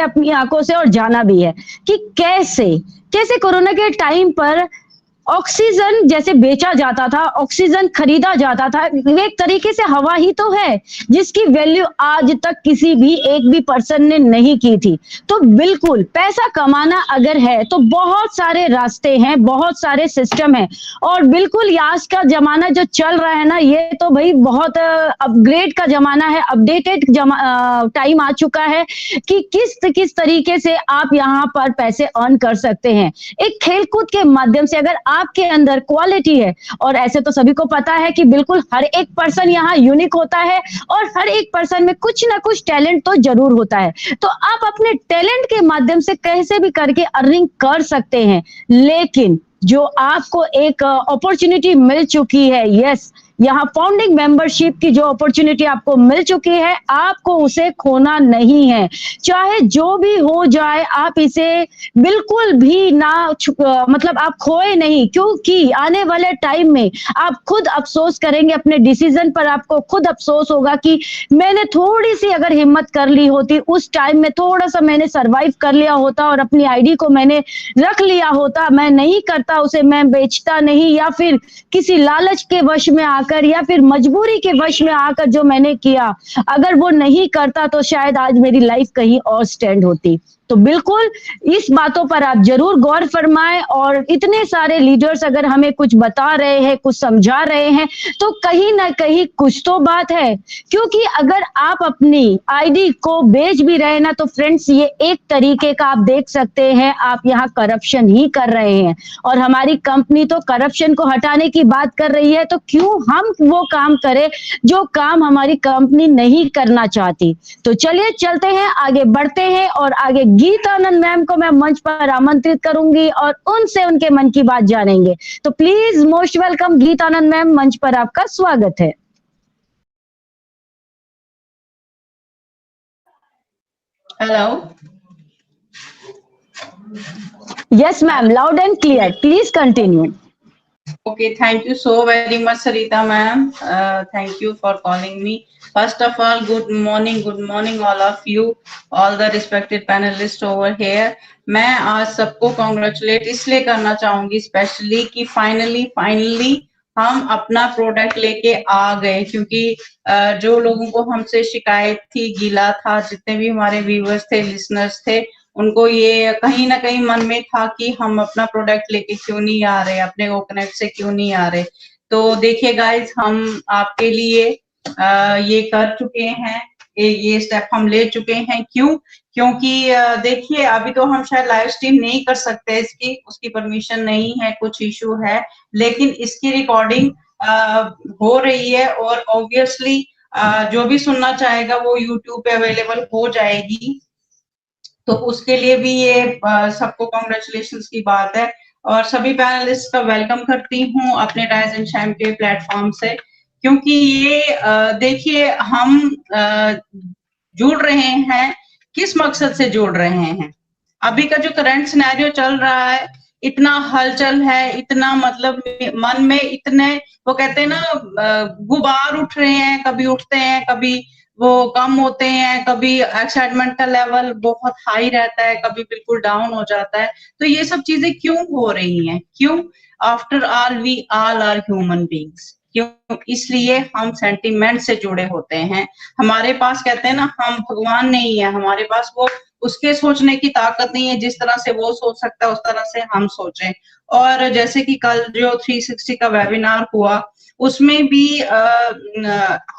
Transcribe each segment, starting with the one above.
अपनी आंखों से और जाना भी है कि कैसे कैसे कोरोना के टाइम पर ऑक्सीजन जैसे बेचा जाता था, ऑक्सीजन खरीदा जाता था, एक तरीके से हवा ही तो है, जिसकी वैल्यू आज तक किसी भी एक भी पर्सन ने नहीं की थी। तो बिल्कुल पैसा कमाना अगर है तो बहुत सारे रास्ते हैं, बहुत सारे सिस्टम हैं और बिल्कुल आज का ज़माना जो चल रहा है ना, ये तो भई बहुत अपग्रेड का ज़माना है, अपडेटेड टाइम आ चुका है कि किस तरीके से आप यहाँ पर पैसे अर्न कर सकते हैं। एक खेलकूद के माध्यम से अगर आपके अंदर क्वालिटी है, और ऐसे तो सभी को पता है कि बिल्कुल हर एक पर्सन यहाँ यूनिक होता है और हर एक पर्सन में कुछ ना कुछ टैलेंट तो जरूर होता है, तो आप अपने टैलेंट के माध्यम से कैसे भी करके अर्निंग कर सकते हैं। लेकिन जो आपको एक अपॉर्चुनिटी मिल चुकी है, यस, यहाँ फाउंडिंग मेंबरशिप की जो अपॉर्चुनिटी आपको मिल चुकी है, आपको उसे खोना नहीं है। चाहे जो भी हो जाए, आप इसे बिल्कुल भी ना मतलब आप खोए नहीं, क्योंकि आने वाले टाइम में आप खुद अफसोस करेंगे अपने डिसीजन पर। आपको खुद अफसोस होगा कि मैंने थोड़ी सी अगर हिम्मत कर ली होती, उस टाइम में थोड़ा सा मैंने सरवाइव कर लिया होता और अपनी आईडी को मैंने रख लिया होता, मैं नहीं करता उसे, मैं बेचता नहीं, या फिर किसी लालच के वश में आकर या फिर मजबूरी के वश में आकर जो मैंने किया, अगर वो नहीं करता तो शायद आज मेरी लाइफ कहीं और स्टैंड होती। तो बिल्कुल इस बातों पर आप जरूर गौर फरमाएं, और इतने सारे लीडर्स अगर हमें कुछ बता रहे हैं, कुछ समझा रहे हैं, तो कहीं ना कहीं कुछ तो बात है। क्योंकि अगर आप अपनी आईडी को बेच भी रहे हैं ना, तो फ्रेंड्स ये एक तरीके का आप देख सकते हैं, आप यहाँ करप्शन ही कर रहे हैं, और हमारी कंपनी तो करप्शन को हटाने की बात कर रही है, तो क्यों हम वो काम करें जो काम हमारी कंपनी नहीं करना चाहती। तो चलिए चलते हैं, आगे बढ़ते हैं, और आगे गीतानंद मैम को मैं मंच पर आमंत्रित करूंगी और उनसे उनके मन की बात जानेंगे। तो please most welcome Geetanand ma'am, मंच पर आपका स्वागत है। Hello. Yes ma'am, loud and clear, please continue. Okay, thank you so very much, Sarita ma'am. Thank you for calling me. First of all, good morning all of you, all the respected panelists over here. मैं आज सबको congratulate इसलिए करना चाहूंगी specially कि finally हम अपना product लेके आ गए, क्योंकि जो लोगों को हमसे शिकायत थी, गीला था, जितने भी हमारे व्यूअर्स थे, लिसनर्स थे, उनको ये कहीं ना कहीं मन में था कि हम अपना प्रोडक्ट लेके क्यों नहीं आ रहे, अपने ओकनेट से क्यों नहीं आ रहे। तो देखिए गाइज, हम आपके लिए ये कर चुके हैं, ये स्टेप हम ले चुके हैं। क्योंकि देखिए अभी तो हम शायद लाइव स्ट्रीम नहीं कर सकते, उसकी परमिशन नहीं है, कुछ इशू है, लेकिन इसकी रिकॉर्डिंग हो रही है और ऑब्वियसली जो भी सुनना चाहेगा वो यूट्यूब पे अवेलेबल हो जाएगी। तो उसके लिए भी ये सबको कॉन्ग्रेचुलेशंस की बात है, और सभी पैनलिस्ट का वेलकम करती हूँ अपने राइज एंड शाइन के प्लेटफॉर्म से। क्योंकि ये देखिए हम जुड़ रहे हैं, किस मकसद से जुड़ रहे हैं। अभी का जो करंट सिनेरियो चल रहा है, इतना हलचल है, इतना मतलब मन में इतने वो कहते हैं ना गुबार उठ रहे हैं, कभी उठते हैं, कभी वो कम होते हैं, कभी एक्साइटमेंट का लेवल बहुत हाई रहता है, कभी बिल्कुल डाउन हो जाता है। तो ये सब चीजें क्यों हो रही हैं? क्यों? After all we all are human beings. क्यों? इसलिए हम सेंटिमेंट से जुड़े होते हैं। हमारे पास कहते हैं ना, हम भगवान नहीं है, हमारे पास वो उसके सोचने की ताकत नहीं है, जिस तरह से वो सोच सकता है उस तरह से हम सोचें। और जैसे कि कल जो 360 का वेबिनार हुआ, उसमें भी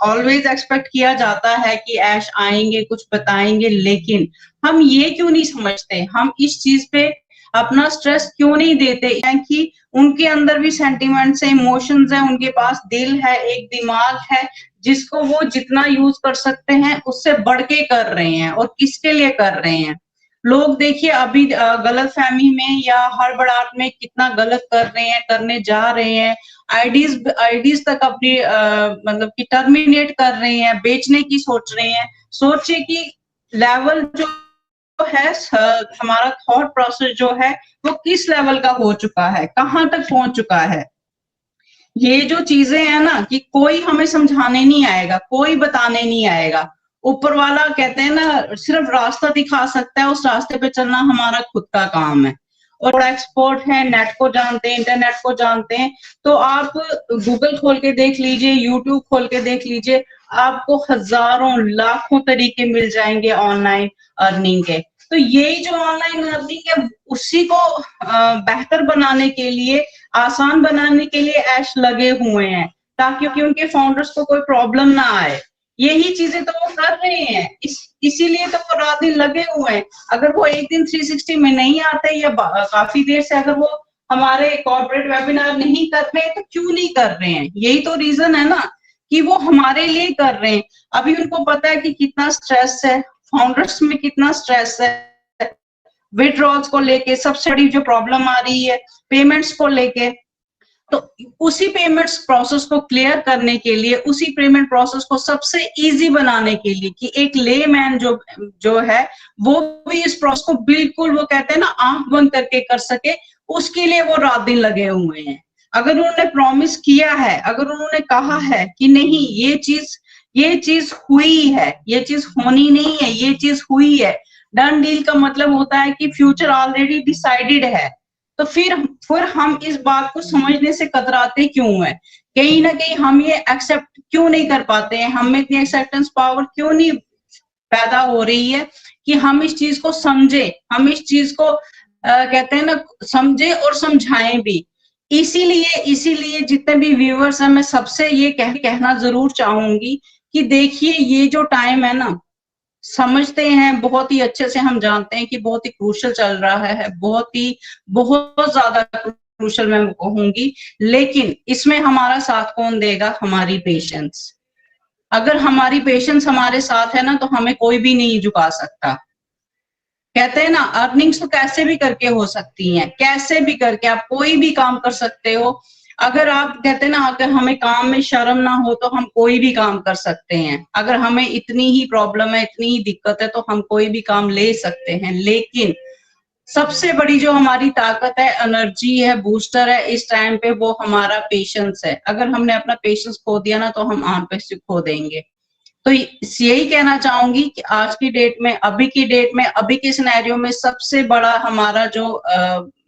ऑलवेज एक्सपेक्ट किया जाता है कि ऐश आएंगे, कुछ बताएंगे, लेकिन हम ये क्यों नहीं समझते, हम इस चीज पे अपना स्ट्रेस क्यों नहीं देते हैं कि उनके अंदर भी सेंटिमेंट्स है, इमोशंस है, उनके पास दिल है, एक दिमाग है, जिसको वो जितना यूज कर सकते हैं उससे बढ़ के कर रहे हैं। और किसके लिए कर रहे हैं? लोग देखिए अभी गलत फहमी में या हड़बड़ाहट में कितना गलत कर रहे हैं, करने जा रहे हैं, आईडीज तक अपनी मतलब कि टर्मिनेट कर रहे हैं, बेचने की सोच रहे हैं। सोचिए कि लेवल जो है, हमारा थॉट प्रोसेस जो है वो किस लेवल का हो चुका है, कहाँ तक पहुंच चुका है। ये जो चीजें हैं ना, कि कोई हमें समझाने नहीं आएगा, कोई बताने नहीं आएगा, ऊपर वाला कहते हैं ना सिर्फ रास्ता दिखा सकता है, उस रास्ते पे चलना हमारा खुद का काम है। और एक्सपर्ट है, नेट को जानते हैं, इंटरनेट को जानते हैं, तो आप गूगल खोल के देख लीजिए, यूट्यूब खोल के देख लीजिए, आपको हजारों लाखों तरीके मिल जाएंगे ऑनलाइन अर्निंग के। तो यही जो ऑनलाइन अर्निंग है उसी को बेहतर बनाने के लिए, आसान बनाने के लिए ऐश लगे हुए हैं, ताकि उनके फाउंडर्स को कोई प्रॉब्लम ना आए। यही चीजें तो वो कर रहे हैं, इसीलिए तो वो रात दिन लगे हुए हैं। अगर वो एक दिन 360 में नहीं आते या काफी देर से अगर वो हमारे कॉर्पोरेट वेबिनार नहीं कर रहे हैं, तो क्यों नहीं कर रहे हैं? यही तो रीजन है ना कि वो हमारे लिए कर रहे हैं। अभी उनको पता है कि कितना स्ट्रेस है, फाउंडर्स में कितना स्ट्रेस है, विड्रॉल्स को लेके सबसे बड़ी जो प्रॉब्लम आ रही है, पेमेंट्स को लेके। तो उसी पेमेंट्स प्रोसेस को क्लियर करने के लिए, उसी पेमेंट प्रोसेस को सबसे इजी बनाने के लिए कि एक लेमैन जो है वो भी इस प्रोसेस को बिल्कुल, वो कहते हैं ना, आंख बंद करके कर सके, उसके लिए वो रात दिन लगे हुए हैं। अगर उन्होंने प्रॉमिस किया है, अगर उन्होंने कहा है कि नहीं ये चीज हुई है, ये चीज होनी नहीं है, ये चीज हुई है, डन डील का मतलब होता है कि फ्यूचर ऑलरेडी डिसाइडेड है। तो फिर हम इस बात को समझने से कतराते क्यों है? कहीं ना कहीं हम ये एक्सेप्ट क्यों नहीं कर पाते हैं? हम में इतनी एक्सेप्टेंस पावर क्यों नहीं पैदा हो रही है कि हम इस चीज को समझे, हम इस चीज को कहते हैं ना, समझे और समझाएं भी। इसीलिए जितने भी व्यूअर्स हैं, मैं सबसे ये कहना जरूर चाहूंगी कि देखिए, ये जो टाइम है ना, समझते हैं, बहुत ही अच्छे से हम जानते हैं कि बहुत ही क्रूशल चल रहा है, बहुत ज्यादा क्रूशल मैं कहूंगी, लेकिन इसमें हमारा साथ कौन देगा? हमारी पेशेंस। अगर हमारी पेशेंस हमारे साथ है ना, तो हमें कोई भी नहीं झुका सकता। कहते हैं ना, अर्निंग्स तो कैसे भी करके हो सकती हैं, कैसे भी करके आप कोई भी काम कर सकते हो। अगर आप कहते हैं ना, अगर हमें काम में शर्म ना हो तो हम कोई भी काम कर सकते हैं। अगर हमें इतनी ही प्रॉब्लम है, इतनी ही दिक्कत है, तो हम कोई भी काम ले सकते हैं। लेकिन सबसे बड़ी जो हमारी ताकत है, एनर्जी है, बूस्टर है इस टाइम पे, वो हमारा पेशेंस है। अगर हमने अपना पेशेंस खो दिया ना, तो हम आन पे से खो देंगे। तो यही कहना चाहूंगी कि आज की डेट में, अभी की डेट में, अभी के सिनेरियो में सबसे बड़ा हमारा जो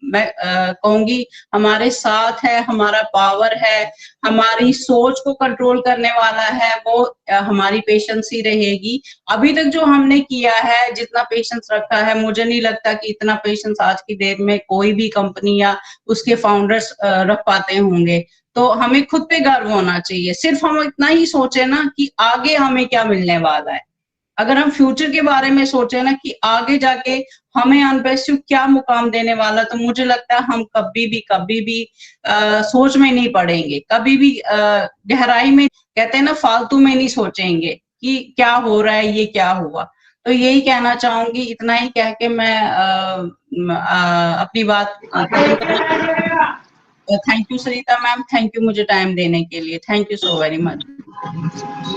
मैं कहूंगी हमारे साथ है, हमारा पावर है, हमारी सोच को कंट्रोल करने वाला है, वो हमारी पेशेंस ही रहेगी। अभी तक जो हमने किया है, जितना पेशेंस रखा है, मुझे नहीं लगता कि इतना पेशेंस आज की डेट में कोई भी कंपनी या उसके फाउंडर्स रख पाते होंगे। तो हमें खुद पे गर्व होना चाहिए। सिर्फ हम इतना ही सोचे ना कि आगे हमें क्या मिलने वाला है। अगर हम फ्यूचर के बारे में सोचे ना कि आगे जाके हमें अनपेस्यू क्या मुकाम देने वाला, तो मुझे लगता है हम कभी भी सोच में नहीं पड़ेंगे, कभी भी गहराई में, कहते हैं ना, फालतू में नहीं सोचेंगे कि क्या हो रहा है, ये क्या हुआ। तो यही कहना चाहूंगी। इतना ही कह के मैं अपनी बात thank you Sarita ma'am, thank you मुझे टाइम देने के लिए, thank you so very much.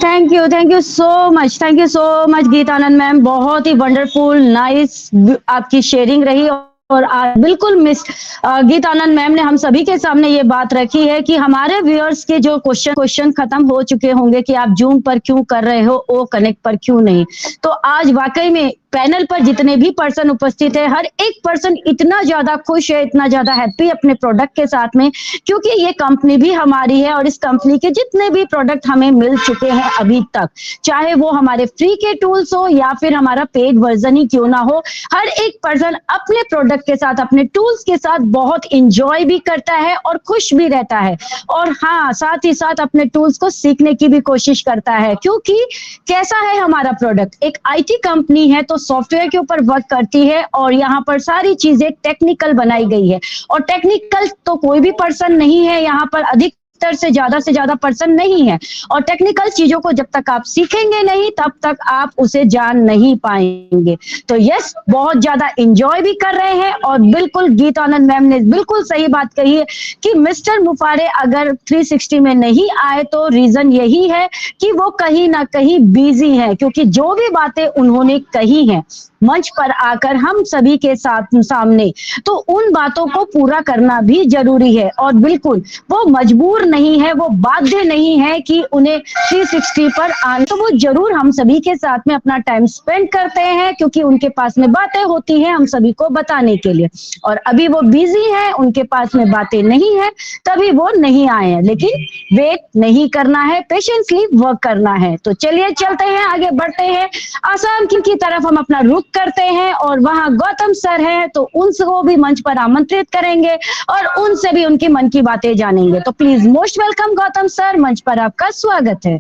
Thank you so much Geetanand ma'am, बहुत ही वंडरफुल नाइस आपकी शेयरिंग रही। और आज बिल्कुल मिस गीतानंद मैम ने हम सभी के सामने ये बात रखी है कि हमारे व्यूअर्स के जो क्वेश्चन खत्म हो चुके होंगे कि आप जूम पर क्यों कर रहे हो, ओ कनेक्ट पर क्यों नहीं। तो आज वाकई में पैनल पर जितने भी पर्सन उपस्थित है, हर एक पर्सन इतना ज्यादा खुश है, इतना ज्यादा हैप्पी अपने प्रोडक्ट के साथ में, क्योंकि ये कंपनी भी हमारी है और इस कंपनी के जितने भी प्रोडक्ट हमें मिल चुके हैं अभी तक, चाहे वो हमारे फ्री के टूल्स हो या फिर हमारा पेड वर्जन ही क्यों ना हो, हर एक पर्सन अपने प्रोडक्ट के साथ, अपने टूल्स के साथ बहुत इंजॉय भी करता है और खुश भी रहता है। और हाँ, साथ ही साथ अपने टूल्स को सीखने की भी कोशिश करता है, क्योंकि कैसा है हमारा प्रोडक्ट, एक आईटी कंपनी है तो सॉफ्टवेयर के ऊपर वर्क करती है और यहाँ पर सारी चीजें टेक्निकल बनाई गई है। और टेक्निकल तो कोई भी पर्सन नहीं है, यहाँ पर अधिकतर से ज्यादा पर्सन नहीं है। और टेक्निकल चीजों को जब तक आप सीखेंगे नहीं, तब तक आप उसे जान नहीं पाएंगे। तो यस, बहुत ज्यादा एंजॉय भी कर रहे हैं। और बिल्कुल गीतानंद मैम ने बिल्कुल सही बात कही है कि मिस्टर मुफारे अगर 360 में नहीं आए तो रीजन यही है कि वो कहीं ना कहीं बिजी है, क्योंकि जो भी बातें उन्होंने कही हैं मंच पर आकर हम सभी के साथ सामने, तो उन बातों को पूरा करना भी जरूरी है। और बिल्कुल वो मजबूर नहीं है, वो बाध्य नहीं है कि उन्हें 360 पर आने, तो वो जरूर हम सभी के साथ में अपना टाइम स्पेंड करते हैं, क्योंकि उनके पास में बातें होती हैं हम सभी को बताने के लिए। और अभी वो बिजी हैं, उनके पास में बातें नहीं है, तभी वो नहीं आए हैं। लेकिन वेट नहीं करना है, पेशेंसली वर्क करना है। तो चलिए चलते हैं, आगे बढ़ते हैं, आसाम की तरफ हम अपना रुख करते हैं, और वहां गौतम सर हैं, तो उनको भी मंच पर आमंत्रित करेंगे और उनसे भी उनकी मन की बातें जानेंगे। तो please most welcome Gautam sir, मंच पर आपका स्वागत है।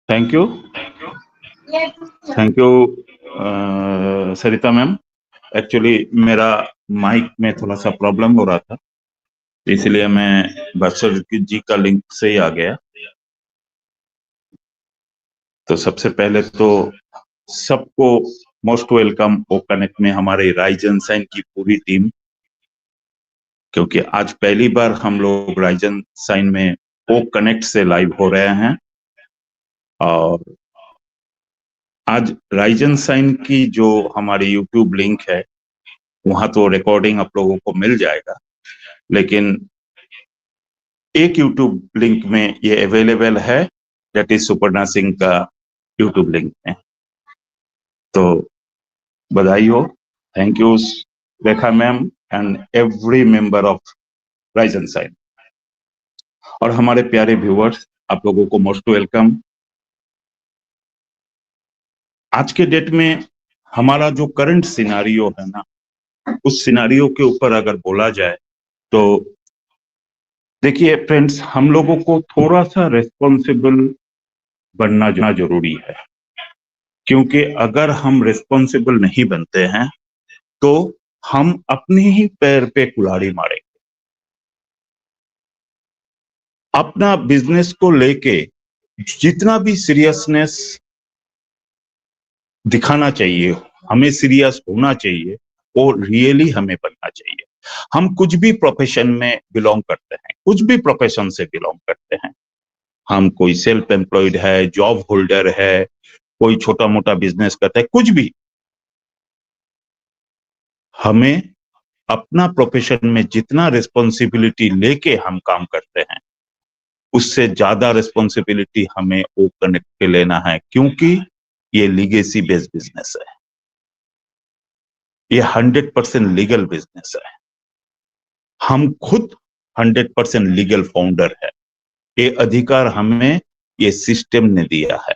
Thank you Sarita ma'am. Actually मेरा माइक में थोड़ा सा प्रॉब्लम हो रहा था, इसलिए मैं बसर जी का लिंक से ही आ गया। तो सबसे पहले तो सबको मोस्ट वेलकम ओ कनेक्ट में, हमारे राइजन साइन की पूरी टीम, क्योंकि आज पहली बार हम लोग राइजन साइन में ओ कनेक्ट से लाइव हो रहे हैं। और आज राइजन साइन की जो हमारी यूट्यूब लिंक है, वहां तो रिकॉर्डिंग आप लोगों को मिल जाएगा, लेकिन एक यूट्यूब लिंक में ये अवेलेबल है, दैट इज सुपर्णा सिंह का यूट्यूब लिंक में। तो बधाई हो, thank you Rekha ma'am and every member of rise and shine. और हमारे प्यारे व्यूअर्स, आप लोगों को मोस्ट वेलकम। आज के डेट में हमारा जो करंट सिनारियो है ना, उस सिनारियो के ऊपर अगर बोला जाए तो देखिए फ्रेंड्स, हम लोगों को थोड़ा सा रेस्पॉन्सिबल बनना जरूरी है, क्योंकि अगर हम रेस्पॉन्सिबल नहीं बनते हैं तो हम अपने ही पैर पे कुल्हाड़ी मारेंगे। अपना बिजनेस को लेके जितना भी सीरियसनेस दिखाना चाहिए, हमें सीरियस होना चाहिए, वो रियली हमें बनना चाहिए। हम कुछ भी प्रोफेशन में बिलोंग करते हैं, कुछ भी प्रोफेशन से बिलोंग करते हैं, हम कोई सेल्फ एम्प्लॉयड है, जॉब होल्डर है, कोई छोटा मोटा बिजनेस करता है, कुछ भी, हमें अपना प्रोफेशन में जितना रिस्पॉन्सिबिलिटी लेके हम काम करते हैं, उससे ज्यादा रिस्पॉन्सिबिलिटी हमें ओ कनेक्ट पे लेना है, क्योंकि ये लीगेसी बेस्ड बिजनेस है, ये 100% लीगल बिजनेस है। हम खुद 100% लीगल फाउंडर है, ये अधिकार हमें ये सिस्टम ने दिया है।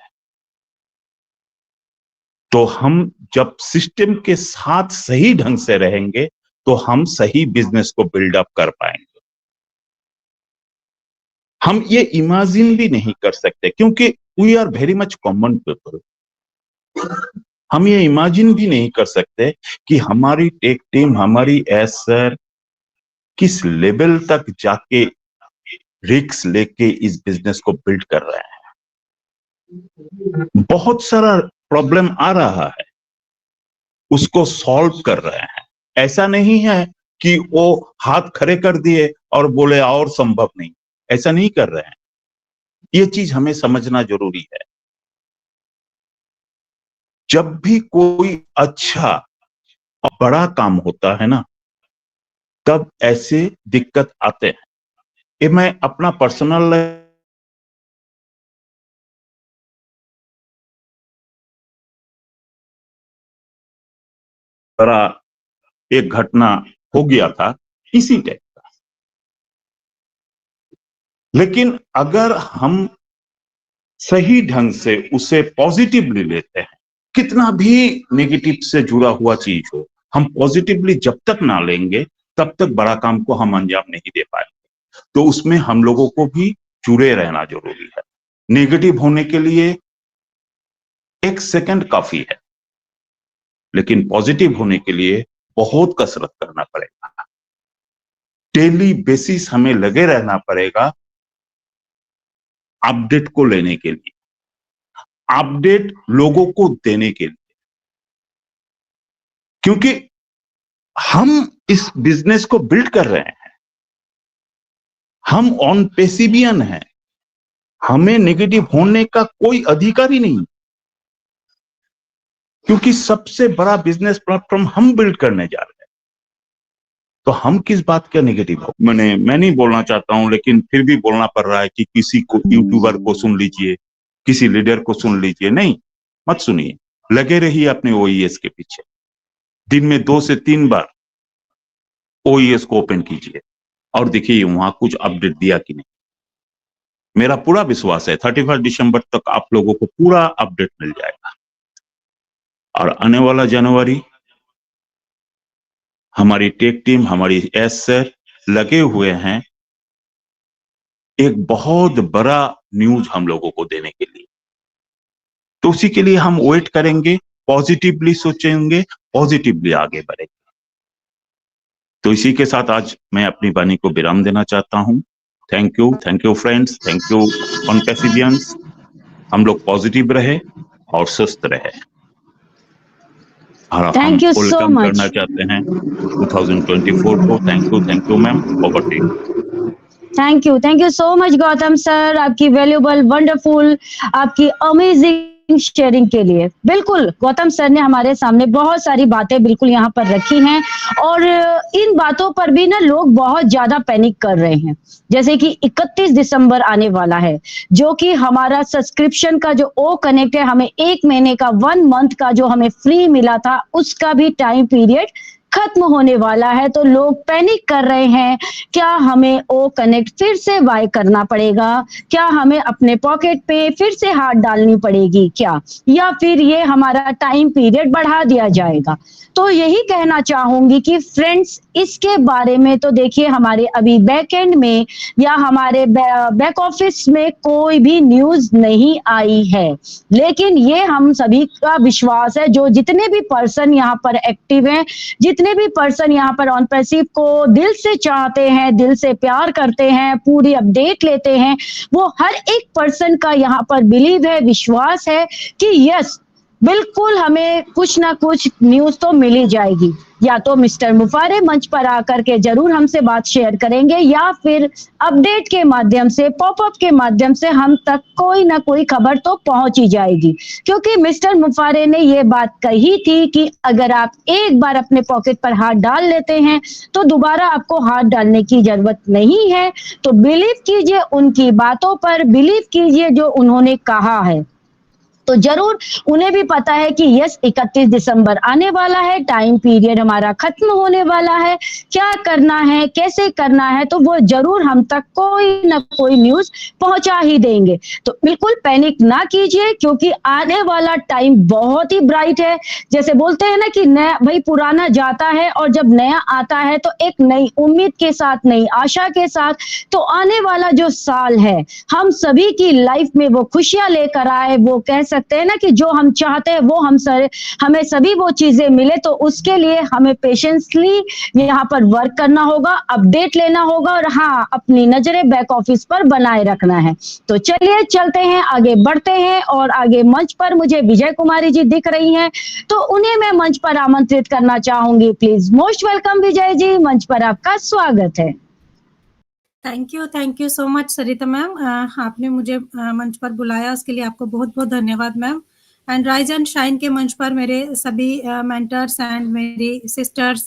तो हम जब सिस्टम के साथ सही ढंग से रहेंगे तो हम सही बिजनेस को बिल्डअप कर पाएंगे। हम ये इमेजिन भी नहीं कर सकते, क्योंकि we are very much common people. हम ये इमेजिन भी नहीं कर सकते कि हमारी टेक टीम, हमारी एसर किस लेवल तक जाके रिस्क लेके इस बिजनेस को बिल्ड कर रहे हैं। बहुत सारा प्रॉब्लम आ रहा है, उसको सॉल्व कर रहे हैं। ऐसा नहीं है कि वो हाथ खड़े कर दिए और बोले और संभव नहीं, ऐसा नहीं कर रहे हैं। ये चीज हमें समझना जरूरी है। जब भी कोई अच्छा और बड़ा काम होता है ना, तब ऐसे दिक्कत आते हैं। ये मैं अपना पर्सनल बड़ा एक घटना हो गया था इसी टाइप का। लेकिन अगर हम सही ढंग से उसे पॉजिटिवली लेते हैं, कितना भी नेगेटिव से जुड़ा हुआ चीज हो, हम पॉजिटिवली जब तक ना लेंगे तब तक बड़ा काम को हम अंजाम नहीं दे पाएंगे। तो उसमें हम लोगों को भी जुड़े रहना जरूरी है। नेगेटिव होने के लिए एक सेकंड काफी है, लेकिन पॉजिटिव होने के लिए बहुत कसरत करना पड़ेगा। डेली बेसिस हमें लगे रहना पड़ेगा अपडेट को लेने के लिए, अपडेट लोगों को देने के लिए, क्योंकि हम इस बिजनेस को बिल्ड कर रहे हैं। हम ऑन पेसिबियन हैं, हमें नेगेटिव होने का कोई अधिकार ही नहीं, क्योंकि सबसे बड़ा बिजनेस प्लेटफॉर्म हम बिल्ड करने जा रहे हैं, तो हम किस बात का नेगेटिव हो। मैं नहीं बोलना चाहता हूं, लेकिन फिर भी बोलना पड़ रहा है कि किसी को यूट्यूबर को सुन लीजिए, किसी लीडर को सुन लीजिए, नहीं, मत सुनिए, लगे रहिए अपने ओईएस के पीछे। दिन में 2 से 3 बार ओईएस को ओपन कीजिए और देखिए वहां कुछ अपडेट दिया कि नहीं। मेरा पूरा विश्वास है 31 दिसंबर तक आप लोगों को पूरा अपडेट मिल जाएगा। और आने वाला जनवरी हमारी टेक टीम, हमारी एस सर लगे हुए हैं एक बहुत बड़ा न्यूज हम लोगों को देने के लिए, तो उसी के लिए हम वेट करेंगे, पॉजिटिवली सोचेंगे, पॉजिटिवली आगे बढ़ेंगे। तो इसी के साथ आज मैं अपनी वाणी को विराम देना चाहता हूं। Thank you friends, thank you on patience. हम लोग पॉजिटिव रहे और सुस्त रहे। और Thank you so welcome much. करना चाहते हैं 2024 को। Thank you ma'am, over to you. Thank you so much Gautam sir, आपकी वैल्यूबल, वंडरफुल, आपकी अमेजिंग शेयरिंग के लिए। बिल्कुल गौतम सर ने हमारे सामने बहुत सारी बातें बिल्कुल यहाँ पर रखी हैं, और इन बातों पर भी ना लोग बहुत ज्यादा पैनिक कर रहे हैं। जैसे कि 31 दिसंबर आने वाला है, जो कि हमारा सब्सक्रिप्शन का जो ओ कनेक्ट है, हमें 1 महीने का 1 मंथ का जो हमें फ्री मिला था, उसका भी टाइम पीरियड खत्म होने वाला है। तो लोग पैनिक कर रहे हैं, क्या हमें ओ कनेक्ट फिर से बाय करना पड़ेगा, क्या हमें अपने पॉकेट पे फिर से हाथ डालनी पड़ेगी क्या, या फिर ये हमारा टाइम पीरियड बढ़ा दिया जाएगा। तो यही कहना चाहूंगी कि फ्रेंड्स, इसके बारे में तो देखिए हमारे अभी बैक एंड में या हमारे बैक ऑफिस में कोई भी न्यूज नहीं आई है, लेकिन ये हम सभी का विश्वास है, जो जितने भी पर्सन यहाँ पर एक्टिव हैं, जितने भी पर्सन यहाँ पर ऑन पैसिव को दिल से चाहते हैं, दिल से प्यार करते हैं, पूरी अपडेट लेते हैं, वो हर एक पर्सन का यहाँ पर बिलीव है, विश्वास है कि यस, बिल्कुल हमें कुछ ना कुछ न्यूज तो मिल ही जाएगी। या तो मिस्टर मुफारे मंच पर आकर के जरूर हमसे बात शेयर करेंगे, या फिर अपडेट के माध्यम से, पॉपअप के माध्यम से हम तक कोई ना कोई खबर तो पहुंच ही जाएगी। क्योंकि मिस्टर मुफारे ने ये बात कही थी कि अगर आप एक बार अपने पॉकेट पर हाथ डाल लेते हैं तो दोबारा आपको हाथ डालने की जरूरत नहीं है। तो बिलीव कीजिए उनकी बातों पर, बिलीव कीजिए जो उन्होंने कहा है। तो जरूर उन्हें भी पता है कि यस, 31 दिसंबर आने वाला है, टाइम पीरियड हमारा खत्म होने वाला है, क्या करना है, कैसे करना है, तो वो जरूर हम तक कोई ना कोई न्यूज पहुंचा ही देंगे। तो बिल्कुल पैनिक ना कीजिए, क्योंकि आने वाला टाइम बहुत ही ब्राइट है। जैसे बोलते हैं ना कि नया भाई पुराना जाता है, और जब नया आता है तो एक नई उम्मीद के साथ, नई आशा के साथ, तो आने वाला जो साल है हम सभी की लाइफ में वो खुशियां लेकर आए, वो कह सकते हैं ना कि जो हम चाहते हैं वो हमें सभी वो चीजें मिले। तो उसके लिए हमें पेशेंसली यहाँ पर वर्क करना होगा, अपडेट लेना होगा, और हाँ, अपनी नजरें बैक ऑफिस पर बनाए रखना है। तो चलिए चलते हैं, आगे बढ़ते हैं, और आगे मंच पर मुझे विजय कुमारी जी दिख रही हैं, तो उन्हें मैं मंच पर आमंत्रित करना चाहूंगी। Please most welcome Vijay ji, मंच पर आपका स्वागत है। Thank you so much Sarita ma'am, आपने मुझे मंच पर बुलाया, उसके लिए आपको बहुत बहुत धन्यवाद ma'am. And rise and shine के मंच पर मेरे सभी मेंटर्स एंड मेरी सिस्टर्स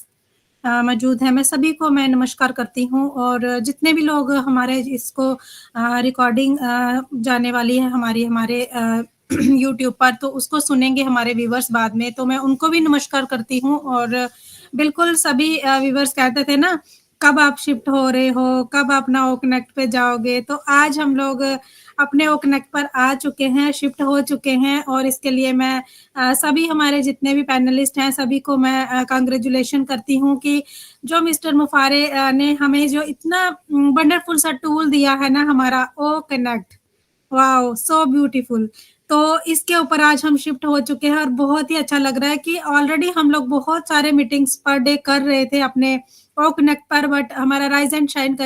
मौजूद हैं, मैं सभी को मैं नमस्कार करती हूँ। और जितने भी लोग हमारे इसको रिकॉर्डिंग जाने वाली है हमारे यूट्यूब पर, तो उसको सुनेंगे हमारे व्यूवर्स बाद में, तो मैं उनको भी नमस्कार करती हूँ। और बिल्कुल सभी व्यूवर्स कहते थे ना, कब आप शिफ्ट हो रहे हो, कब अपना ओ कनेक्ट पे जाओगे, तो आज हम लोग अपने ओ कनेक्ट पर आ चुके हैं, शिफ्ट हो चुके हैं। और इसके लिए मैं सभी हमारे जितने भी पैनलिस्ट हैं सभी को मैं कांग्रेचुलेशन करती हूँ कि जो मिस्टर मुफारे ने हमें जो इतना वंडरफुल सा टूल दिया है ना, हमारा O connect, wow so beautiful. तो इसके ऊपर आज हम शिफ्ट हो चुके हैं, और बहुत ही अच्छा लग रहा है कि ऑलरेडी हम लोग बहुत सारे मीटिंग्स पर डे कर रहे थे अपने ओ कनेक्ट पर, बट हमारा राइज एंड शाइन का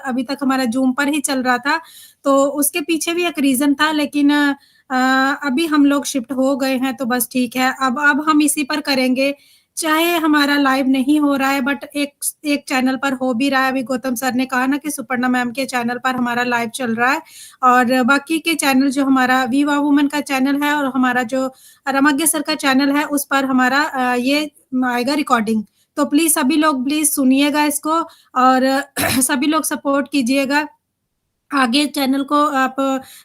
अभी तक हमारा जूम पर ही चल रहा था। तो उसके पीछे भी एक रीजन था, लेकिन अभी हम लोग शिफ्ट हो गए हैं, तो बस ठीक है। अब हम इसी पर करेंगे चाहे हमारा लाइव नहीं हो रहा है बट एक चैनल पर हो भी रहा है। अभी गौतम सर ने कहा ना कि सुपर्णा मैम के चैनल पर हमारा लाइव चल रहा है और बाकी के चैनल जो हमारा विवा वुमन का चैनल है और हमारा जो रमज्ञ सर का चैनल है उस पर हमारा ये आएगा रिकॉर्डिंग। तो प्लीज सभी लोग प्लीज सुनिएगा इसको और सभी लोग सपोर्ट कीजिएगा। आगे चैनल को आप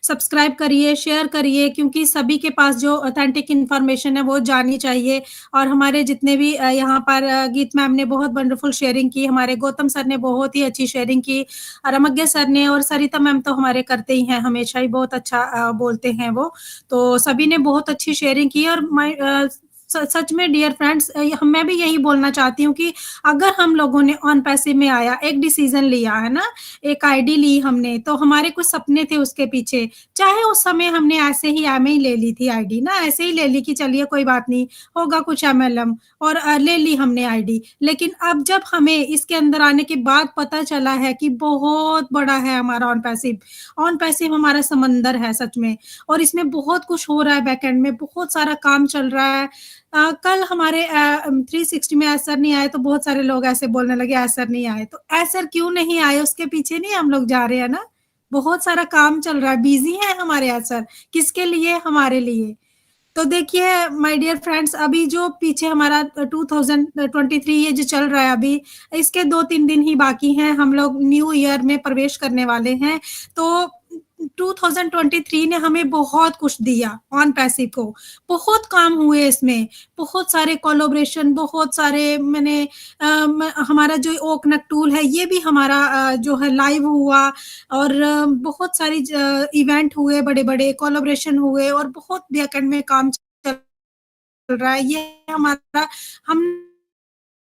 सब्सक्राइब करिए, शेयर करिए क्योंकि सभी के पास जो ऑथेंटिक इन्फॉर्मेशन है वो जानी चाहिए। और हमारे जितने भी यहाँ पर गीत मैम ने बहुत वंडरफुल शेयरिंग की, हमारे गौतम सर ने बहुत ही अच्छी शेयरिंग की, रमज्ञ सर ने और सरिता मैम तो हमारे करते ही हैं, हमेशा ही बहुत अच्छा बोलते हैं वो। तो सभी ने बहुत अच्छी शेयरिंग की और सच में डियर फ्रेंड्स मैं भी यही बोलना चाहती हूँ कि अगर हम लोगों ने ऑन पैसिव में आया, एक डिसीजन लिया है ना, एक आईडी ली हमने, तो हमारे कुछ सपने थे उसके पीछे। चाहे उस समय हमने ऐसे ही एम ही ले ली थी आईडी ना, ऐसे ही ले ली कि चलिए कोई बात नहीं, होगा कुछ एमएलएम और ले ली हमने आईडी। लेकिन अब जब हमें इसके अंदर आने के बाद पता चला है कि बहुत बड़ा है हमारा ऑन पैसिव। ऑन पैसिव हमारा समंदर है सच में, और इसमें बहुत कुछ हो रहा है, बैकएंड में बहुत सारा काम चल रहा है। कल हमारे 360 में एसर नहीं आए तो बहुत सारे लोग ऐसे बोलने लगे एसर नहीं आए, तो एसर क्यों नहीं आए उसके पीछे नहीं हम लोग जा रहे हैं ना। बहुत सारा काम चल रहा है, बिजी है हमारे एसर, किसके लिए, हमारे लिए। तो देखिए माय डियर फ्रेंड्स, अभी जो पीछे हमारा 2023 ये जो चल रहा है अभी, इसके 2-3 दिन ही बाकी हैं, हम लोग न्यू ईयर में प्रवेश करने वाले हैं। तो 2023 ने हमें बहुत कुछ दिया ऑन पैसिव को, बहुत काम हुए इसमें, बहुत सारे कोलैबोरेशन, बहुत सारे मैंने हमारा जो ओकनक टूल है ये भी हमारा जो है लाइव हुआ और बहुत सारी इवेंट हुए, बड़े बड़े कोलैबोरेशन हुए और बहुत बैकएंड में काम चल रहा है। ये हमारा हम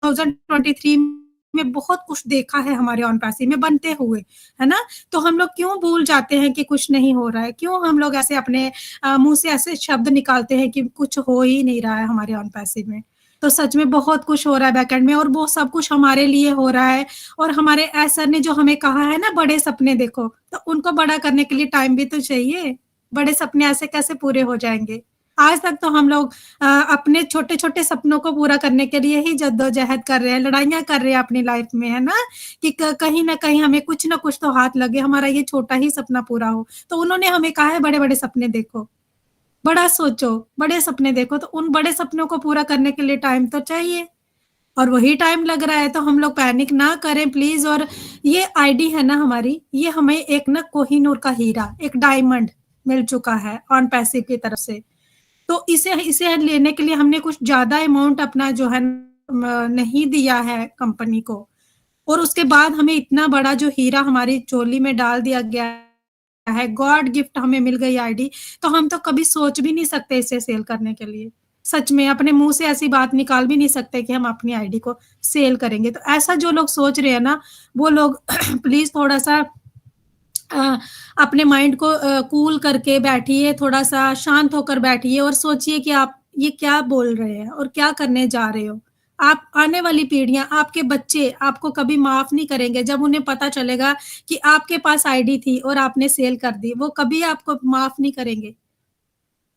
2023 में बहुत कुछ देखा है हमारे ऑन पैसिव में बनते हुए, है ना। तो हम लोग क्यों भूल जाते हैं कि कुछ नहीं हो रहा है, क्यों हम लोग ऐसे अपने मुंह से ऐसे शब्द निकालते हैं कि कुछ हो ही नहीं रहा है हमारे ऑन पैसिव में। तो सच में बहुत कुछ हो रहा है बैकएंड में और वो सब कुछ हमारे लिए हो रहा है। और हमारे सर ने जो हमें कहा है ना, बड़े सपने देखो, तो उनको बड़ा करने के लिए टाइम भी तो चाहिए। बड़े सपने ऐसे कैसे पूरे हो जाएंगे। आज तक तो हम लोग अपने छोटे छोटे सपनों को पूरा करने के लिए ही जद्दोजहद कर रहे हैं, लड़ाइयां कर रहे हैं अपनी लाइफ में, है ना, कि कहीं ना कहीं हमें कुछ ना कुछ तो हाथ लगे, हमारा ये छोटा ही सपना पूरा हो। तो उन्होंने हमें कहा है बड़े बड़े सपने देखो, बड़ा सोचो, बड़े सपने देखो। तो उन बड़े सपनों को पूरा करने के लिए टाइम तो चाहिए और वही टाइम लग रहा है। तो हम लोग पैनिक ना करें प्लीज। और ये आईडी है ना हमारी, ये हमें एक ना कोहिनूर का हीरा, एक डायमंड मिल चुका है ऑन पैसिव की तरफ से। तो इसे लेने के लिए हमने कुछ ज्यादा अमाउंट अपना जो है नहीं दिया है कंपनी को, और उसके बाद हमें इतना बड़ा जो हीरा हमारी चोली में डाल दिया गया है, गॉड गिफ्ट हमें मिल गई आईडी। तो हम तो कभी सोच भी नहीं सकते इसे सेल करने के लिए। सच में अपने मुंह से ऐसी बात निकाल भी नहीं सकते कि हम अपनी आईडी को सेल करेंगे। तो ऐसा जो लोग सोच रहे हैं ना, वो लोग प्लीज थोड़ा सा अपने माइंड को कूल करके बैठिए, थोड़ा सा शांत होकर बैठिए और सोचिए कि आप ये क्या बोल रहे हैं और क्या करने जा रहे हो। आप आने वाली पीढ़ियां, आपके बच्चे आपको कभी माफ नहीं करेंगे। जब उन्हें पता चलेगा कि आपके पास आईडी थी और आपने सेल कर दी, वो कभी आपको माफ नहीं करेंगे।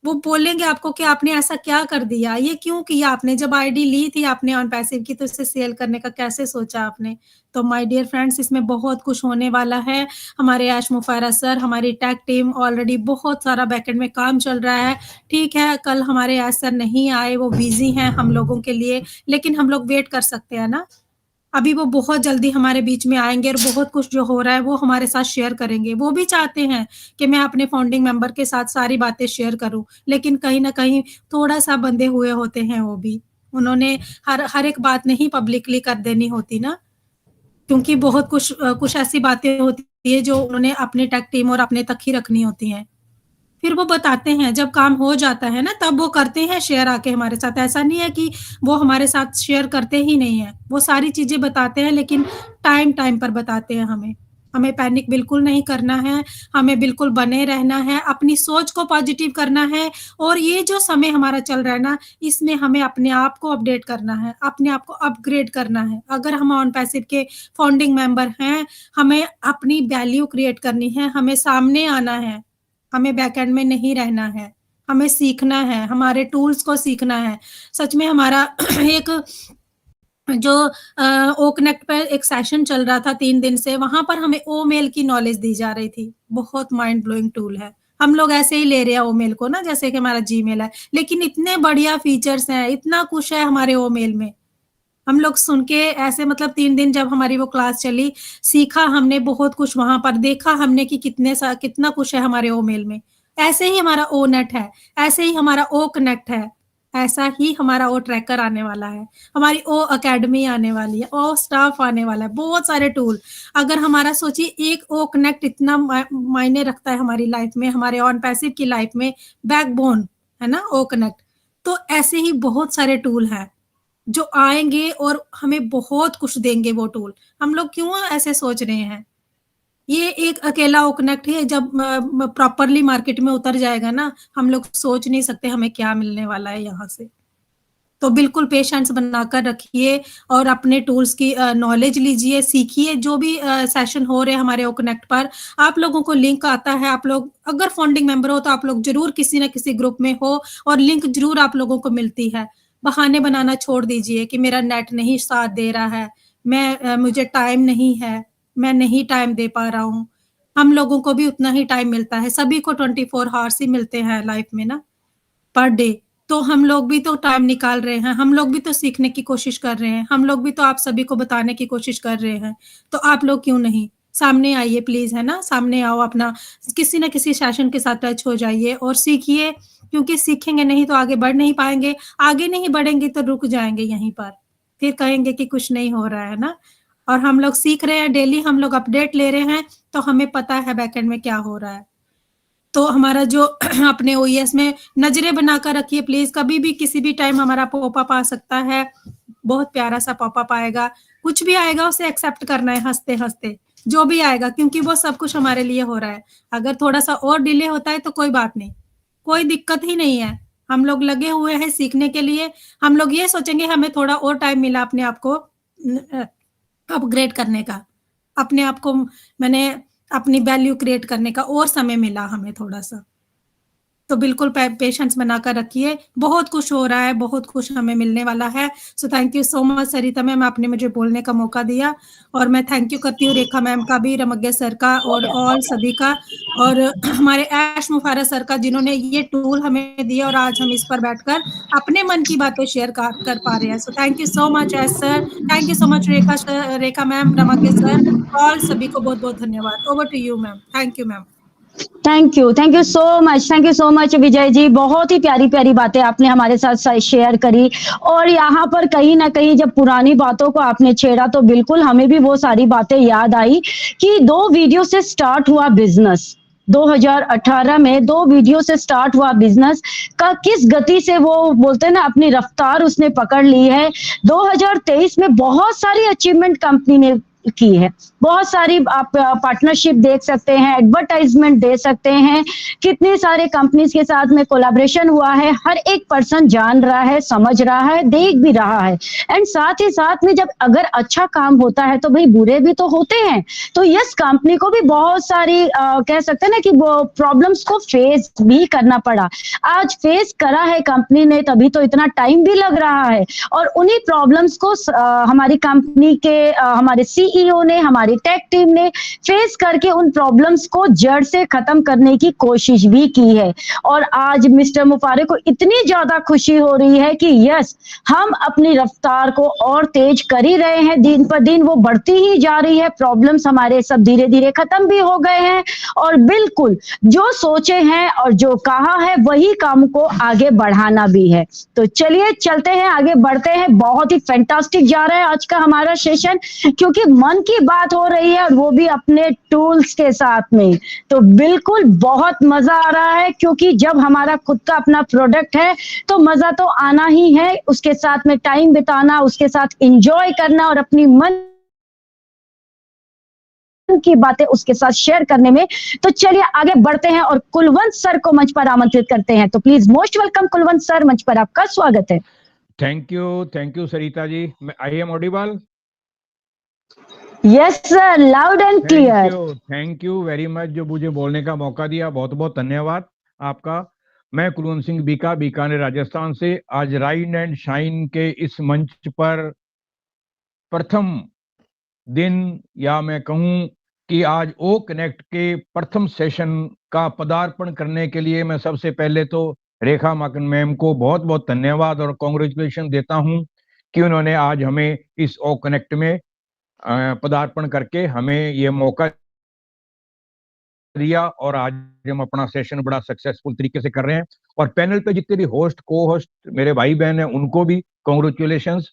वो बोलेंगे आपको कि आपने ऐसा क्या कर दिया, ये क्यों किया आपने, जब आईडी ली थी आपने ऑन पैसिव की तो इसे सेल करने का कैसे सोचा आपने। तो माय डियर फ्रेंड्स, इसमें बहुत कुछ होने वाला है। हमारे ऐश मुफायरा सर, हमारी टेक टीम ऑलरेडी बहुत सारा बैकएंड में काम चल रहा है। ठीक है, कल हमारे ऐश सर नहीं आए, वो बिजी हैं हम लोगों के लिए, लेकिन हम लोग वेट कर सकते हैं ना। अभी वो बहुत जल्दी हमारे बीच में आएंगे और बहुत कुछ जो हो रहा है वो हमारे साथ शेयर करेंगे। वो भी चाहते हैं कि मैं अपने फाउंडिंग मेंबर के साथ सारी बातें शेयर करूं, लेकिन कहीं ना कहीं थोड़ा सा बंधे हुए होते हैं वो भी। उन्होंने हर एक बात नहीं पब्लिकली कर देनी होती ना, क्योंकि बहुत कुछ ऐसी बातें होती है जो उन्होंने अपने टेक टीम और अपने तक ही रखनी होती हैं। फिर वो बताते हैं, जब काम हो जाता है ना तब वो करते हैं शेयर आके हमारे साथ। ऐसा नहीं है कि वो हमारे साथ शेयर करते ही नहीं है, वो सारी चीजें बताते हैं, लेकिन टाइम टाइम पर बताते हैं हमें। हमें पैनिक बिल्कुल नहीं करना है, हमें बिल्कुल बने रहना है, अपनी सोच को पॉजिटिव करना है। और ये जो समय हमारा चल रहा है ना, इसमें हमें अपने आप को अपडेट करना है, अपने आप को अपग्रेड करना है। अगर हम ऑन पैसिव के फाउंडिंग मेंबर हैं, हमें अपनी वैल्यू क्रिएट करनी है, हमें सामने आना है, हमें बैकएंड में नहीं रहना है, हमें सीखना है, हमारे टूल्स को सीखना है। सच में हमारा एक जो ओ कनेक्ट पे एक सेशन चल रहा था 3 दिन से, वहाँ पर हमें ओ मेल की नॉलेज दी जा रही थी। बहुत माइंड ब्लोइंग टूल है। हम लोग ऐसे ही ले रहे हैं ओ मेल को ना, जैसे कि हमारा जीमेल है, लेकिन इतने बढ़िया फीचर्स हैं, इतना कुछ है हमारे ओ मेल में। हम लोग सुन के ऐसे मतलब 3 दिन जब हमारी वो क्लास चली, सीखा हमने बहुत कुछ, वहाँ पर देखा हमने कि कितना कुछ है हमारे ओ मेल में। ऐसे ही हमारा ओ नेट है, ऐसे ही हमारा ओ कनेक्ट है, ऐसा ही हमारा ओ ट्रैकर आने वाला है, हमारी ओ अकेडमी आने वाली है, ओ स्टाफ आने वाला है, बहुत सारे टूल। अगर हमारा सोचिए एक ओ कनेक्ट इतना मायने रखता है हमारी लाइफ में, हमारे ऑन पैसिव की लाइफ में बैकबोन है ना ओ कनेक्ट। तो ऐसे ही बहुत सारे टूल हैं जो आएंगे और हमें बहुत कुछ देंगे वो टूल। हम लोग क्यों ऐसे सोच रहे हैं? ये एक अकेला ओ कनेक्ट है, जब प्रॉपरली मार्केट में उतर जाएगा ना, हम लोग सोच नहीं सकते हमें क्या मिलने वाला है यहाँ से। तो बिल्कुल पेशेंस बनाकर रखिए और अपने टूल्स की नॉलेज लीजिए, सीखिए। जो भी सेशन हो रहे हैं हमारे ओ कनेक्ट पर, आप लोगों को लिंक आता है, आप लोग अगर फाउंडिंग मेंबर हो तो आप लोग जरूर किसी न किसी ग्रुप में हो और लिंक जरूर आप लोगों को मिलती है। बहाने बनाना छोड़ दीजिए कि मेरा नेट नहीं साथ दे रहा है, मुझे टाइम नहीं है, मैं नहीं टाइम दे पा रहा हूँ। हम लोगों को भी उतना ही टाइम मिलता है, सभी को 24 हावर्स ही मिलते हैं लाइफ में ना, पर डे। तो हम लोग भी तो टाइम निकाल रहे हैं, हम लोग भी तो सीखने की कोशिश कर रहे हैं, हम लोग भी तो आप सभी को बताने की कोशिश कर रहे हैं। तो आप लोग क्यों नहीं सामने आइए प्लीज, है ना, सामने आओ, अपना किसी न किसी सेशन के साथ टच हो जाइए और सीखिए, क्योंकि सीखेंगे नहीं तो आगे बढ़ नहीं पाएंगे। आगे नहीं बढ़ेंगे तो रुक जाएंगे यहीं पर, फिर कहेंगे कि कुछ नहीं हो रहा है ना। और हम लोग सीख रहे हैं, डेली हम लोग अपडेट ले रहे हैं, तो हमें पता है बैकएंड में क्या हो रहा है। तो हमारा जो अपने ओईएस में नजरें बनाकर रखिए प्लीज, कभी भी किसी भी टाइम हमारा पॉपअप आ सकता है, बहुत प्यारा सा पॉपअप आएगा, कुछ भी आएगा उसे एक्सेप्ट करना है हंसते हंसते, जो भी आएगा, क्योंकि वो सब कुछ हमारे लिए हो रहा है। अगर थोड़ा सा और डिले होता है तो कोई बात नहीं, कोई दिक्कत ही नहीं है। हम लोग लगे हुए हैं सीखने के लिए। हम लोग ये सोचेंगे हमें थोड़ा और टाइम मिला अपने आप को अपग्रेड करने का, अपने आप को मैंने अपनी वैल्यू क्रिएट करने का और समय मिला हमें थोड़ा सा। तो बिल्कुल पेशेंस बनाकर रखिए, बहुत कुछ हो रहा है, बहुत कुछ हमें मिलने वाला है। So thank you so much Sarita ma'am, आपने मुझे बोलने का मौका दिया, और मैं थैंक यू करती हूँ रेखा मैम का भी, रमग्गे सर का और ऑल सभी का, और हमारे ऐश मुफारा सर का, जिन्होंने ये टूल हमें दिया और आज हम इस पर बैठकर अपने मन की बातें शेयर कर पा रहे हैं। So thank you so much Ash sir, thank you so much Rekha ma'am, रमग्गे सर, ऑल सभी को बहुत बहुत धन्यवाद। Over to you ma'am. Thank you ma'am. Thank you so much Vijay ji, बहुत ही प्यारी प्यारी बातें आपने हमारे साथ शेयर करी। और यहाँ पर कहीं ना कहीं जब पुरानी बातों को आपने छेड़ा तो बिल्कुल हमें भी वो सारी बातें याद आई कि 2 वीडियो से स्टार्ट हुआ बिजनेस। 2018 में 2 वीडियो से स्टार्ट हुआ बिजनेस का किस गति से वो बोलते हैं ना अपनी रफ्तार उसने पकड़ ली है। 2023 में बहुत सारी अचीवमेंट कंपनी ने की है, बहुत सारी आप पार्टनरशिप देख सकते हैं, एडवर्टाइजमेंट दे सकते हैं, कितने सारे कंपनीज के साथ में कोलैबोरेशन हुआ है। हर एक पर्सन जान रहा है, समझ रहा है, देख भी रहा है। एंड साथ ही साथ में जब अगर अच्छा काम होता है तो भाई बुरे भी तो होते हैं। तो यस, कंपनी को भी बहुत सारी कह सकते हैं ना कि वो प्रॉब्लम्स को फेस भी करना पड़ा। आज फेस करा है कंपनी ने, तभी तो इतना टाइम भी लग रहा है। और उन्हीं प्रॉब्लम्स को हमारी कंपनी के हमारे सीईओ ने, हमारी टेक टीम ने फेस करके उन प्रॉब्लम्स को जड़ से खत्म करने की कोशिश भी की है। और आज मिस्टर मुफारे को इतनी ज्यादा खुशी हो रही है कि यस, हम अपनी रफ्तार को और तेज कर ही रहे हैं, दिन पर दिन वो बढ़ती ही जा रही है। प्रॉब्लम्स हमारे सब धीरे धीरे खत्म भी हो गए हैं, और बिल्कुल जो सोचे हैं और जो कहा है वही काम को आगे बढ़ाना भी है। तो चलिए चलते हैं, आगे बढ़ते हैं। बहुत ही फैंटास्टिक जा रहा है आज का हमारा सेशन, क्योंकि मन की बात हो रही है और वो भी अपने टूल्स के साथ में। तो बिल्कुल बहुत मजा आ रहा है, क्योंकि जब हमारा खुद का अपना प्रोडक्ट है तो मजा तो आना ही है। उसके साथ में टाइम बिताना, उसके साथ एंजॉय करना और अपनी मन की बातें उसके साथ शेयर करने में। तो चलिए आगे बढ़ते हैं और कुलवंत सर को मंच पर आमंत्रित करते हैं। तो please most welcome Kulwant sir, मंच पर आपका स्वागत है। Thank you Sarita ji. I am audible? Yes sir, loud and clear. Thank you very much जो मुझे बोलने का मौका दिया, बहुत बहुत धन्यवाद आपका। मैं कुलवंत सिंह बीका, बीकानेर राजस्थान से आज राइज एंड शाइन के इस मंच पर प्रथम दिन, या मैं कहूं कि आज ओ कनेक्ट के प्रथम सेशन का पदार्पण करने के लिए मैं सबसे पहले तो रेखा माकन मैम को बहुत बहुत धन्यवाद और कांग्रेचुलेशन देता हूं कि उन्होंने आज हमें इस ओ कनेक्ट में पदार्पण करके हमें ये मौका दिया और आज हम अपना सेशन बड़ा सक्सेसफुल तरीके से कर रहे हैं। और पैनल पे जितने भी होस्ट, को होस्ट मेरे भाई बहन हैं, उनको भी कांग्रेचुलेशंस,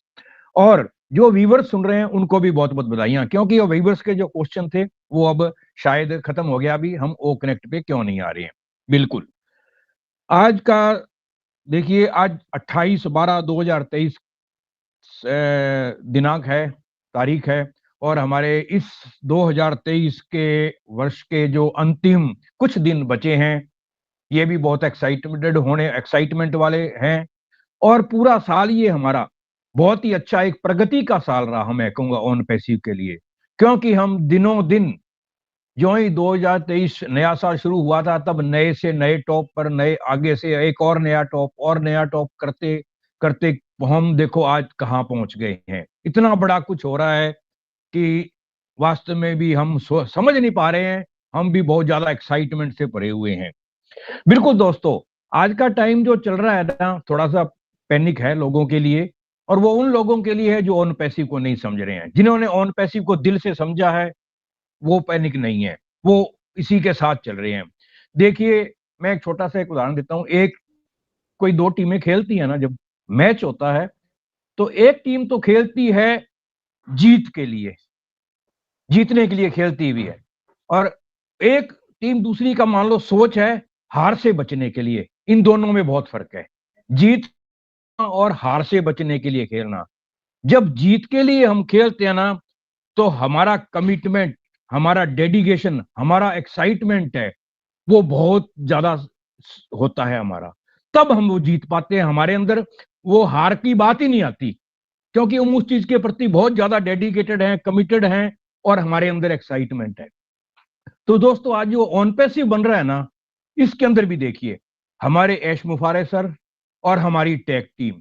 और जो व्यूवर्स सुन रहे हैं उनको भी बहुत बहुत बधाइयां, क्योंकि वो व्यूवर्स के जो क्वेश्चन थे वो अब शायद खत्म हो गया। अभी हम ओ कनेक्ट पे क्यों नहीं आ रहे हैं। बिल्कुल आज का देखिए, आज 28/12/2023 दिनांक है, तारीख है, और हमारे इस 2023 के वर्ष के जो अंतिम कुछ दिन बचे हैं ये भी बहुत एक्साइटमेंट वाले हैं। और पूरा साल ये हमारा बहुत ही अच्छा एक प्रगति का साल रहा, मैं कहूँगा ऑन पैसिव के लिए, क्योंकि हम दिनों दिन जो ही 2023 नया साल शुरू हुआ था तब नए से नए टॉप पर, नए आगे से एक और नया टॉप करते करते हम देखो आज कहाँ पहुंच गए हैं। इतना बड़ा कुछ हो रहा है कि वास्तव में भी हम समझ नहीं पा रहे हैं, हम भी बहुत ज्यादा एक्साइटमेंट से भरे हुए हैं। बिल्कुल दोस्तों, आज का टाइम जो चल रहा है ना, थोड़ा सा पैनिक है लोगों के लिए, और वो उन लोगों के लिए है जो ऑन पैसिव को नहीं समझ रहे हैं। जिन्होंने ऑन पैसिव को दिल से समझा है वो पैनिक नहीं है, वो इसी के साथ चल रहे हैं। देखिए, मैं एक छोटा सा एक उदाहरण देता हूं। एक कोई दो टीमें खेलती है ना, जब मैच होता है तो एक टीम तो खेलती है जीत के लिए, जीतने के लिए खेलती भी है, और एक टीम दूसरी का मान लो सोच है हार से बचने के लिए। इन दोनों में बहुत फर्क है, जीत और हार से बचने के लिए खेलना। जब जीत के लिए हम खेलते हैं ना तो हमारा कमिटमेंट, हमारा डेडिकेशन, हमारा एक्साइटमेंट है वो बहुत ज्यादा होता है हमारा, तब हम वो जीत पाते हैं। हमारे अंदर वो हार की बात ही नहीं आती, क्योंकि हम उस चीज के प्रति बहुत ज्यादा डेडिकेटेड हैं, कमिटेड हैं, और हमारे अंदर एक्साइटमेंट है। तो दोस्तों, आज जो ऑन पैसिव बन रहा है ना, इसके अंदर भी देखिए हमारे ऐश मुफारे सर और हमारी टेक टीम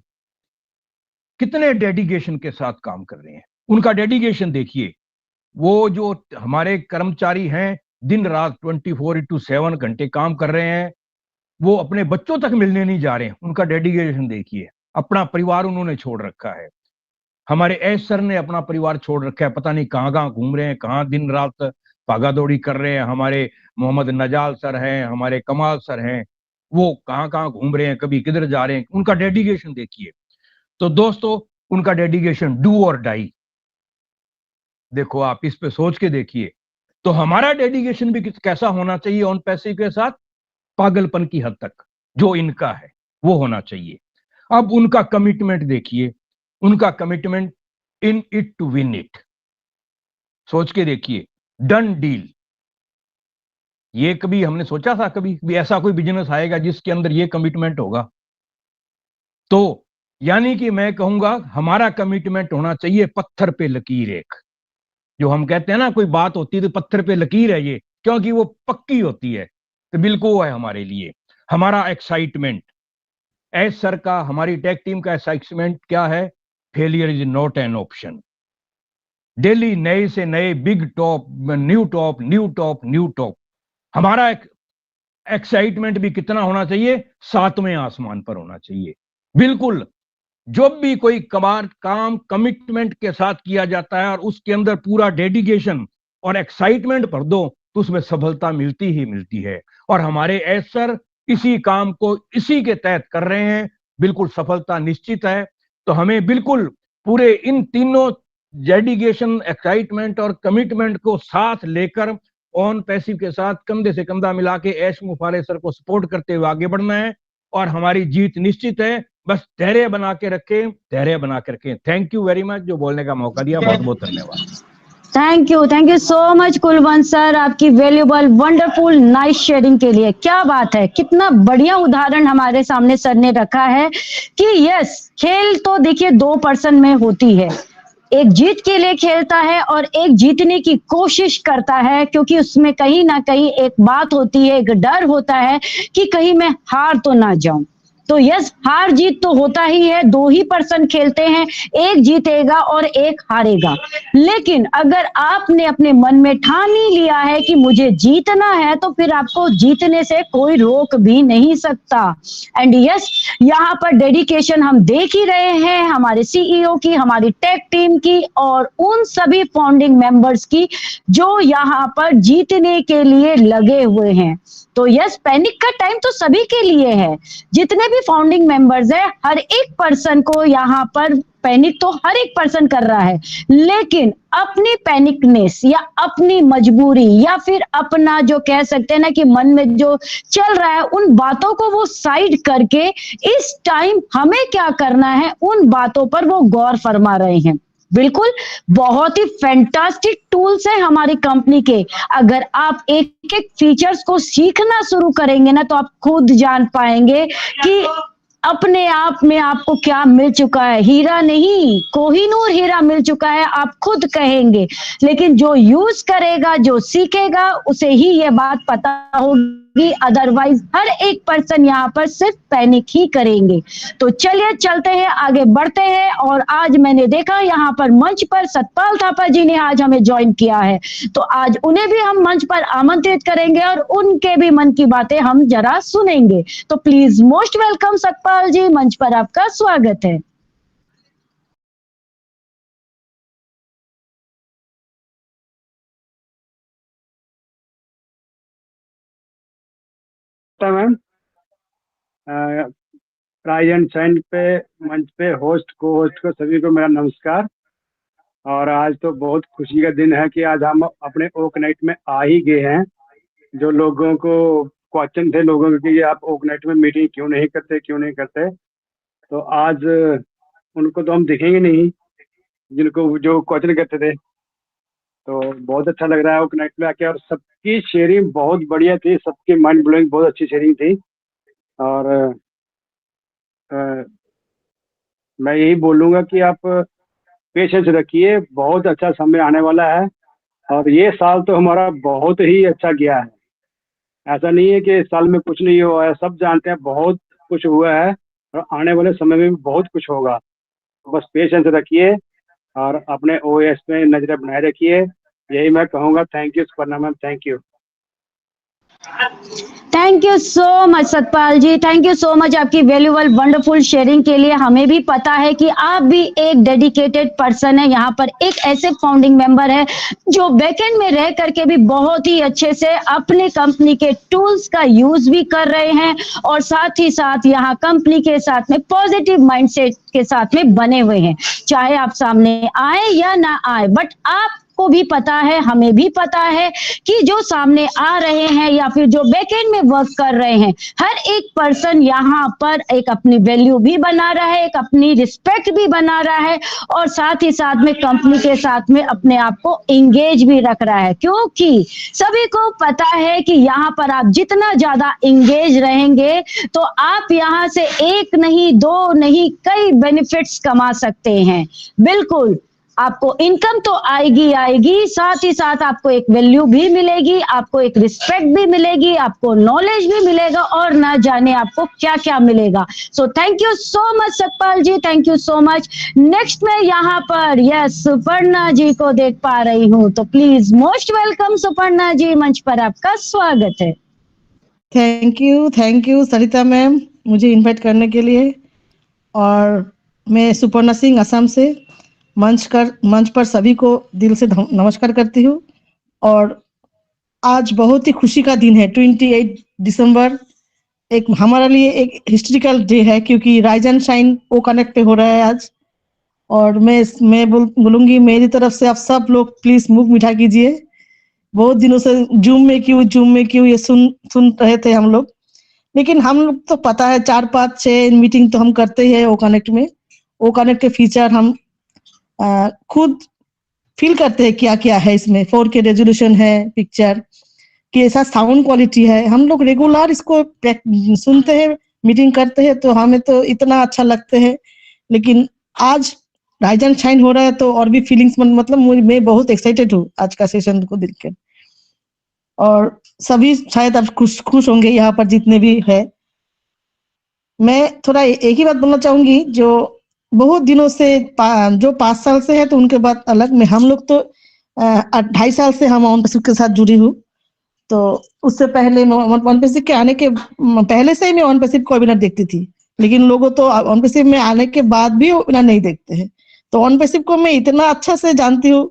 कितने डेडिकेशन के साथ काम कर रहे हैं। उनका डेडिकेशन देखिए, वो जो हमारे कर्मचारी हैं दिन रात 24/7 घंटे काम कर रहे हैं, वो अपने बच्चों तक मिलने नहीं जा रहे हैं। उनका डेडिकेशन देखिए, अपना परिवार उन्होंने छोड़ रखा है। हमारे ऐश सर ने अपना परिवार छोड़ रखा है, पता नहीं कहाँ कहाँ घूम रहे हैं, कहाँ दिन रात भागा दौड़ी कर रहे हैं। हमारे मोहम्मद नजाल सर हैं, हमारे कमाल सर हैं, वो कहाँ कहाँ घूम रहे हैं, कभी किधर जा रहे हैं। उनका डेडिकेशन देखिए। तो दोस्तों, उनका डेडिकेशन डू और डाई, देखो आप इस पे सोच के देखिए। तो हमारा डेडिकेशन भी कैसा होना चाहिए ऑन पैसिव के साथ, पागलपन की हद तक जो इनका है वो होना चाहिए। अब उनका कमिटमेंट देखिए, उनका commitment in it to win it, सोच के देखिए, डन डील। ये कभी हमने सोचा था कभी भी ऐसा कोई बिजनेस आएगा जिसके अंदर ये कमिटमेंट होगा? तो यानी कि मैं कहूंगा हमारा कमिटमेंट होना चाहिए पत्थर पे लकीर। एक जो हम कहते हैं ना, कोई बात होती है तो पत्थर पे लकीर है ये, क्योंकि वो पक्की होती है। तो बिल्कुल वो है हमारे लिए हमारा एक्साइटमेंट। एस सर का, हमारी टेक टीम का एक्साइटमेंट क्या है? Failure is not an option. Daily नए से नए big top, new top, new top, new top. हमारा एक्साइटमेंट भी कितना होना चाहिए? 7वें आसमान पर होना चाहिए। बिल्कुल, जब भी कोई काम कमिटमेंट के साथ किया जाता है और उसके अंदर पूरा डेडिकेशन और एक्साइटमेंट भर दो तो उसमें सफलता मिलती ही मिलती है। और हमारे एस सर इसी काम को इसी के तहत कर रहे हैं, बिल्कुल सफलता निश्चित है। तो हमें बिल्कुल पूरे इन तीनों डेडिकेशन, एक्साइटमेंट और कमिटमेंट को साथ लेकर ऑन पैसिव के साथ कंधे से कंधा मिला के ऐश मुफारे सर को सपोर्ट करते हुए आगे बढ़ना है, और हमारी जीत निश्चित है। बस धैर्य बना के रखें, धैर्य बना के रखें। थैंक यू वेरी मच जो बोलने का मौका दिया, बहुत बहुत धन्यवाद। Thank you so much Kulwant sir, आपकी वैल्यूबल, वंडरफुल, नाइस शेयरिंग के लिए। क्या बात है, कितना बढ़िया उदाहरण हमारे सामने सर ने रखा है कि यस, खेल तो देखिए 2 पर्सन में होती है, एक जीत के लिए खेलता है और एक जीतने की कोशिश करता है, क्योंकि उसमें कहीं ना कहीं एक बात होती है, एक डर होता है कि कहीं मैं हार तो ना जाऊं। तो यस, हार जीत तो होता ही है, 2 ही पर्सन खेलते हैं, एक जीतेगा और एक हारेगा। लेकिन अगर आपने अपने मन में ठान ही लिया है कि मुझे जीतना है, तो फिर आपको जीतने से कोई रोक भी नहीं सकता। एंड यस, यहाँ पर डेडिकेशन हम देख ही रहे हैं हमारे सीईओ की, हमारी टेक टीम की और उन सभी फाउंडिंग मेंबर्स की जो यहाँ पर जीतने के लिए लगे हुए हैं। तो यस, पैनिक का टाइम तो सभी के लिए है, जितने भी फाउंडिंग मेंबर्स है, हर एक पर्सन को यहाँ पर पैनिक तो हर एक पर्सन कर रहा है, लेकिन अपनी पैनिकनेस या अपनी मजबूरी या फिर अपना जो कह सकते हैं ना कि मन में जो चल रहा है, उन बातों को वो साइड करके इस टाइम हमें क्या करना है, उन बातों पर वो गौर फरमा रहे हैं। बिल्कुल, बहुत ही फैंटास्टिक टूल्स है हमारी कंपनी के। अगर आप एक एक फीचर्स को सीखना शुरू करेंगे ना, तो आप खुद जान पाएंगे कि अपने आप में आपको क्या मिल चुका है। हीरा नहीं, कोहिनूर हीरा मिल चुका है, आप खुद कहेंगे। लेकिन जो यूज करेगा, जो सीखेगा, उसे ही ये बात पता होगी, अदरवाइज हर एक पर्सन यहाँ पर सिर्फ पैनिक ही करेंगे। तो चलिए चलते हैं, आगे बढ़ते हैं। और आज मैंने देखा यहाँ पर मंच पर सतपाल थापा जी ने आज हमें ज्वाइन किया है, तो आज उन्हें भी हम मंच पर आमंत्रित करेंगे और उनके भी मन की बातें हम जरा सुनेंगे। तो प्लीज मोस्ट वेलकम सतपाल जी, मंच पर आपका स्वागत है। मैम, राइजन शाइन पे मंच पे होस्ट को सभी को मेरा नमस्कार। और आज तो बहुत खुशी का दिन है कि आज हम अपने ओक नाइट में आ ही गए हैं। जो लोगों को क्वेश्चन थे लोगों के कि आप ओक नाइट में मीटिंग क्यों नहीं करते, तो आज उनको तो हम दिखेंगे नहीं, जिनको जो क्वेश्चन करते थे। तो बहुत अच्छा लग रहा है ओक नाइट में आके, और सबकी शेयरिंग बहुत बढ़िया थी, सबकी माइंड ब्लोइंग बहुत अच्छी शेयरिंग थी। और मैं यही बोलूँगा कि आप पेशेंस रखिए, बहुत अच्छा समय आने वाला है। और ये साल तो हमारा बहुत ही अच्छा गया है, ऐसा नहीं है कि इस साल में कुछ नहीं हुआ है, सब जानते हैं बहुत कुछ हुआ है और आने वाले समय में भी बहुत कुछ होगा। बस पेशेंस रखिए और अपने ओएस पे नजर बनाए रखिए, यही मैं कहूँगा। Thank you Suparna ma'am, thank you. Thank you so much Satpal ji, thank you so much आपकी वैल्यूबल वंडरफुल शेयरिंग के लिए। हमें भी पता है कि आप भी एक डेडिकेटेड पर्सन है, यहाँ पर एक ऐसे फाउंडिंग मेंबर है जो बैकएंड में रह करके भी बहुत ही अच्छे से अपने कंपनी के टूल्स का यूज भी कर रहे हैं और साथ ही साथ यहाँ कंपनी के साथ में पॉजिटिव माइंडसेट के साथ में बने हुए हैं। चाहे आप सामने आए या ना आए, बट आप को भी पता है, हमें भी पता है कि जो सामने आ रहे हैं या फिर जो बैकएंड में वर्क कर रहे हैं, हर एक पर्सन यहाँ पर एक अपनी वैल्यू भी बना रहा है, एक अपनी रिस्पेक्ट भी बना रहा है और साथ ही साथ में कंपनी के साथ में अपने आप को एंगेज भी रख रहा है। क्योंकि सभी को पता है कि यहाँ पर आप जितना ज्यादा एंगेज रहेंगे तो आप यहाँ से एक नहीं, दो नहीं, कई बेनिफिट्स कमा सकते हैं। बिल्कुल, आपको इनकम तो आएगी, साथ ही साथ आपको एक वैल्यू भी मिलेगी, आपको एक रिस्पेक्ट भी मिलेगी, आपको नॉलेज भी मिलेगा और ना जाने आपको क्या क्या मिलेगा। So thank you so much Satpal ji, thank you so much. Next मैं यहाँ पर यस सुपर्णा जी को देख पा रही हूँ, तो प्लीज मोस्ट वेलकम सुपर्णा जी, मंच पर आपका स्वागत है। थैंक यू सरिता मैम मुझे इनवाइट करने के लिए। और मैं सुपर्णा सिंह असम से मंच पर सभी को दिल से नमस्कार करती हूँ। और आज बहुत ही खुशी का दिन है, 28 दिसंबर एक हमारे लिए एक हिस्ट्रिकल डे है, क्योंकि राइजन शाइन ओ कनेक्ट पे हो रहा है आज। और मैं बोलूँगी मेरी तरफ से आप सब लोग प्लीज मुख मीठा कीजिए। बहुत दिनों से जूम में क्यों ये सुन रहे थे हम लोग, लेकिन हम लोग तो पता है 4, 5, 6 मीटिंग तो हम करते हैं ओ कनेक्ट में। ओ कनेक्ट के फीचर हम खुद फील करते हैं क्या क्या है इसमें। 4K रेजोल्यूशन है, पिक्चर की ऐसा साउंड क्वालिटी है। हम लोग रेगुलर इसको सुनते हैं, मीटिंग करते हैं, तो हमें तो इतना अच्छा लगता है। लेकिन आज राइजन शाइन हो रहा है तो और भी फीलिंग्स मतलब मैं बहुत एक्साइटेड हूँ आज का सेशन को देख के। और सभी शायद अब खुश होंगे यहाँ पर जितने भी है। मैं थोड़ा एक ही बात बोलना चाहूंगी, जो बहुत दिनों से जो 5 साल से है तो उनके बाद अलग में हम लोग तो 2.5 साल से हम ऑन पैसिव के साथ जुड़ी हूँ। तो उससे पहले ऑन पैसिव के आने के पहले से ही मैं ऑन पैसिव को वेबिनार देखती थी, लेकिन लोगों तो ऑन पैसिव में आने के बाद भी वेबिनार नहीं देखते हैं। तो ऑन पैसिव को मैं इतना अच्छा से जानती हूँ,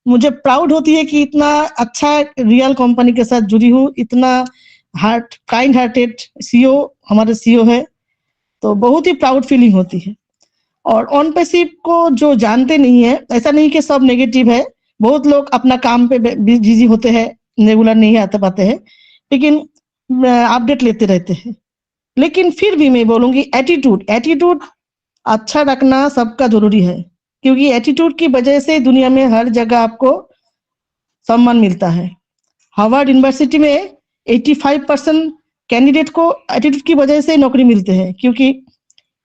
मुझे प्राउड होती है कि इतना अच्छा रियल कंपनी के साथ जुड़ी हूँ। इतना काइंड हार्टेड सीईओ हमारे सीईओ है, तो बहुत ही प्राउड फीलिंग होती है। और ऑन पैसिव को जो जानते नहीं है, ऐसा नहीं कि सब नेगेटिव है, बहुत लोग अपना काम पे बिजी होते हैं, रेगुलर नहीं आते पाते हैं, लेकिन अपडेट लेते रहते हैं। लेकिन फिर भी मैं बोलूंगी एटीट्यूड अच्छा रखना सबका जरूरी है, क्योंकि एटीट्यूड की वजह से दुनिया में हर जगह आपको सम्मान मिलता है। हार्वर्ड यूनिवर्सिटी में 85% कैंडिडेट को एटीट्यूड की वजह से नौकरी मिलते हैं, क्योंकि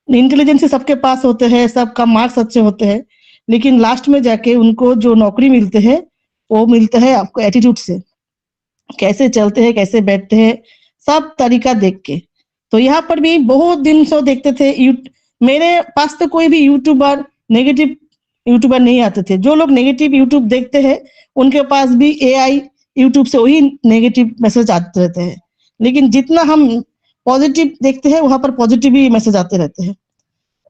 इंटेलिजेंस सबके पास होते हैं, सबका मार्क्स अच्छे होते हैं, लेकिन लास्ट में जाके उनको जो नौकरी मिलते हैं वो मिलते हैं आपको एटीट्यूड से। कैसे चलते हैं, कैसे बैठते हैं, सब तरीका देख के। तो यहाँ पर भी बहुत दिन से देखते थे, मेरे पास तो कोई भी यूट्यूबर नेगेटिव यूट्यूबर नहीं आते थे। जो लोग नेगेटिव यूट्यूब देखते हैं उनके पास भी एआई यूट्यूब से वही नेगेटिव मैसेज आते रहते हैं, लेकिन जितना हम पॉजिटिव देखते हैं वहां पर पॉजिटिव ही मैसेज आते रहते हैं।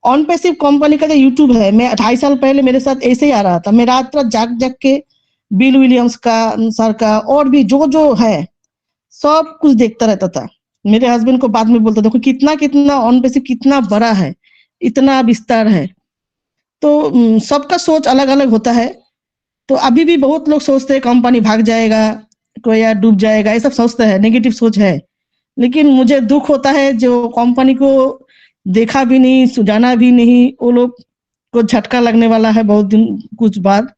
ऑन पैसिव कंपनी का जो यूट्यूब है, मैं 2.5 साल पहले मेरे साथ ऐसे ही आ रहा था। मैं रात रात जाग के बिल विलियम्स का सर का और भी जो है सब कुछ देखता रहता था। मेरे हस्बैंड को बाद में बोलता, देखो कितना ऑन पैसिव कितना बड़ा है, इतना विस्तार है। तो सबका सोच अलग अलग होता है। तो अभी भी बहुत लोग सोचते हैं कंपनी भाग जाएगा, कोई यार डूब जाएगा, ये सब सोचते हैं, नेगेटिव सोच है। लेकिन मुझे दुख होता है जो कंपनी को देखा भी नहीं, सुजाना भी नहीं, वो लोग को झटका लगने वाला है बहुत दिन कुछ बाद।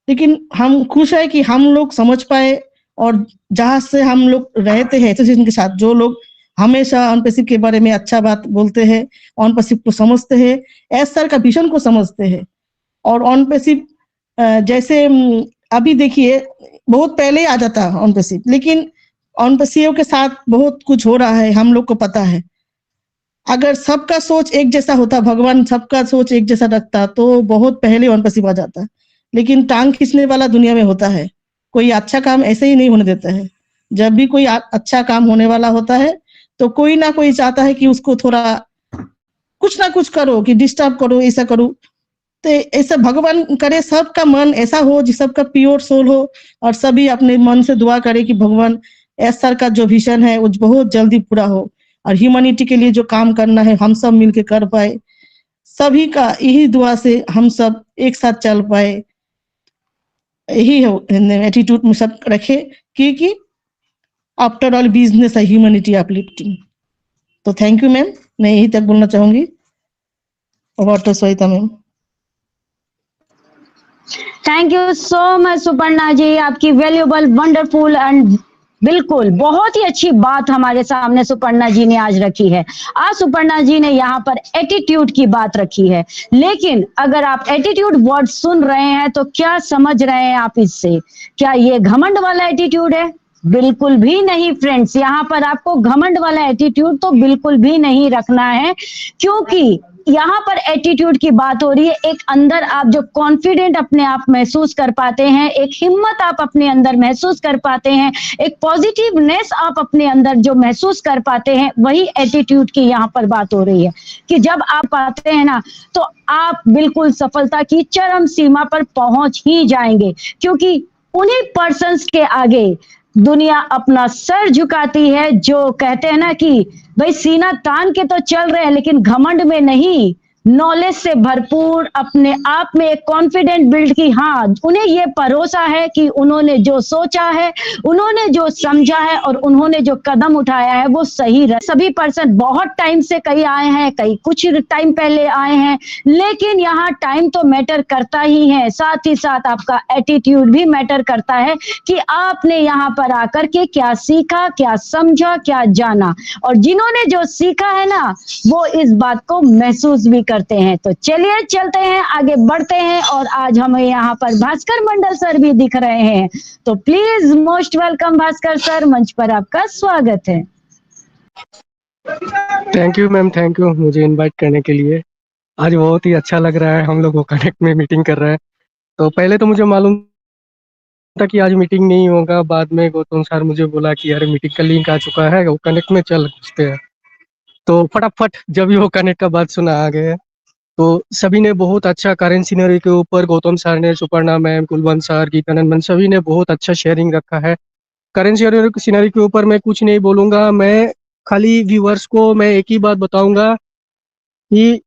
लेकिन हम खुश है कि हम लोग समझ पाए, और जहां से हम लोग रहते हैं एसोसिएशन के साथ, जो लोग हमेशा ऑन पैसिव के बारे में अच्छा बात बोलते हैं, ऑन पैसिव को समझते हैं, एस सर का विजन को समझते हैं। और ऑन पैसिव जैसे अभी देखिए बहुत पहले आ जाता ऑन पैसिव, लेकिन ऑन पैसिव के साथ बहुत कुछ हो रहा है, हम लोग को पता है। अगर सबका सोच एक जैसा होता, भगवान सबका सोच एक जैसा रखता, तो बहुत पहले ऑन पैसिव आ जाता। लेकिन टांग खींचने वाला दुनिया में होता है, कोई अच्छा काम ऐसे ही नहीं होने देता है। जब भी कोई अच्छा काम होने वाला होता है तो कोई ना कोई चाहता है कि उसको थोड़ा कुछ ना कुछ करो, कि डिस्टर्ब करो, ऐसा करो। तो ऐसा भगवान करे सबका मन ऐसा हो, जिस सबका प्योर सोल हो, और सभी अपने मन से दुआ करे कि भगवान एस सर का जो विजन है वो बहुत जल्दी पूरा हो, और ह्यूमैनिटी के लिए जो काम करना है हम सब मिलके कर पाए। सभी का यही दुआ से हम सब एक साथ चल पाए, यही है एटीट्यूड में सब रखे, क्योंकि आफ्टर ऑल बिजनेस है ह्यूमैनिटी अपलिफ्टिंग। तो थैंक यू मैम, मैं यही तक बोलना चाहूंगी। Over to Savita ma'am. Thank you so much Suparna ji, आपकी वैल्यूएबल, वंडरफुल एंड बिल्कुल बहुत ही अच्छी बात हमारे सामने सुपर्णा जी ने आज रखी है। आज सुपर्णा जी ने यहाँ पर एटीट्यूड की बात रखी है, लेकिन अगर आप एटीट्यूड वर्ड सुन रहे हैं तो क्या समझ रहे हैं आप इससे? क्या ये घमंड वाला एटीट्यूड है? बिल्कुल भी नहीं फ्रेंड्स, यहाँ पर आपको घमंड वाला एटीट्यूड तो बिल्कुल भी नहीं रखना है, क्योंकि यहाँ पर एटीट्यूड की बात हो रही है। एक अंदर आप जो कॉन्फिडेंट अपने आप महसूस कर पाते हैं, एक हिम्मत आप अपने अंदर महसूस कर पाते हैं, एक पॉजिटिवनेस आप अपने अंदर जो महसूस कर पाते हैं, वही एटीट्यूड की यहाँ पर बात हो रही है। कि जब आप पाते हैं ना, तो आप बिल्कुल सफलता की चरम सीमा पर पहुंच ही जाएंगे, क्योंकि उन्हीं पर्सन्स के आगे दुनिया अपना सर झुकाती है, जो कहते हैं ना कि भाई सीना तान के तो चल रहे हैं लेकिन घमंड में नहीं, नॉलेज से भरपूर, अपने आप में एक कॉन्फिडेंट बिल्ड की। हाँ, उन्हें ये भरोसा है कि उन्होंने जो सोचा है, उन्होंने जो समझा है और उन्होंने जो कदम उठाया है वो सही रहे। सभी पर्सन बहुत टाइम से कहीं आए हैं, कहीं कुछ टाइम पहले आए हैं, लेकिन यहाँ टाइम तो मैटर करता ही है, साथ ही साथ आपका एटीट्यूड भी मैटर करता है कि आपने यहाँ पर आकर के क्या सीखा, क्या समझा, क्या जाना। और जिन्होंने जो सीखा है ना, वो इस बात को महसूस भी करते हैं। तो चलिए चलते हैं, आगे बढ़ते हैं। और आज हमें यहाँ पर भास्कर मंडल सर भी दिख रहे हैं, तो please most welcome Bhaskar sir, मंच पर आपका स्वागत है। Thank you ma'am, thank you मुझे इनवाइट करने के लिए। आज बहुत ही अच्छा लग रहा है, हम लोग वो कनेक्ट में मीटिंग कर रहे हैं। तो पहले तो मुझे मालूम था कि आज मीटिंग नहीं होगा, बाद में गौतम सर मुझे बोला कि यार मीटिंग का लिंक आ चुका है, वो कनेक्ट में चल घुसते हैं। तो फटाफट जब ये वो कनेक्ट का बात सुना आ गए, तो सभी ने बहुत अच्छा करेंट सीनरी के ऊपर, गौतम सर ने, Suparna ma'am, Kulwant sir, Geetanand ma'am, सभी ने बहुत अच्छा शेयरिंग रखा है। करेंट सीनरी के ऊपर मैं कुछ नहीं बोलूंगा, मैं खाली व्यूअर्स को मैं एक ही बात बताऊंगा कि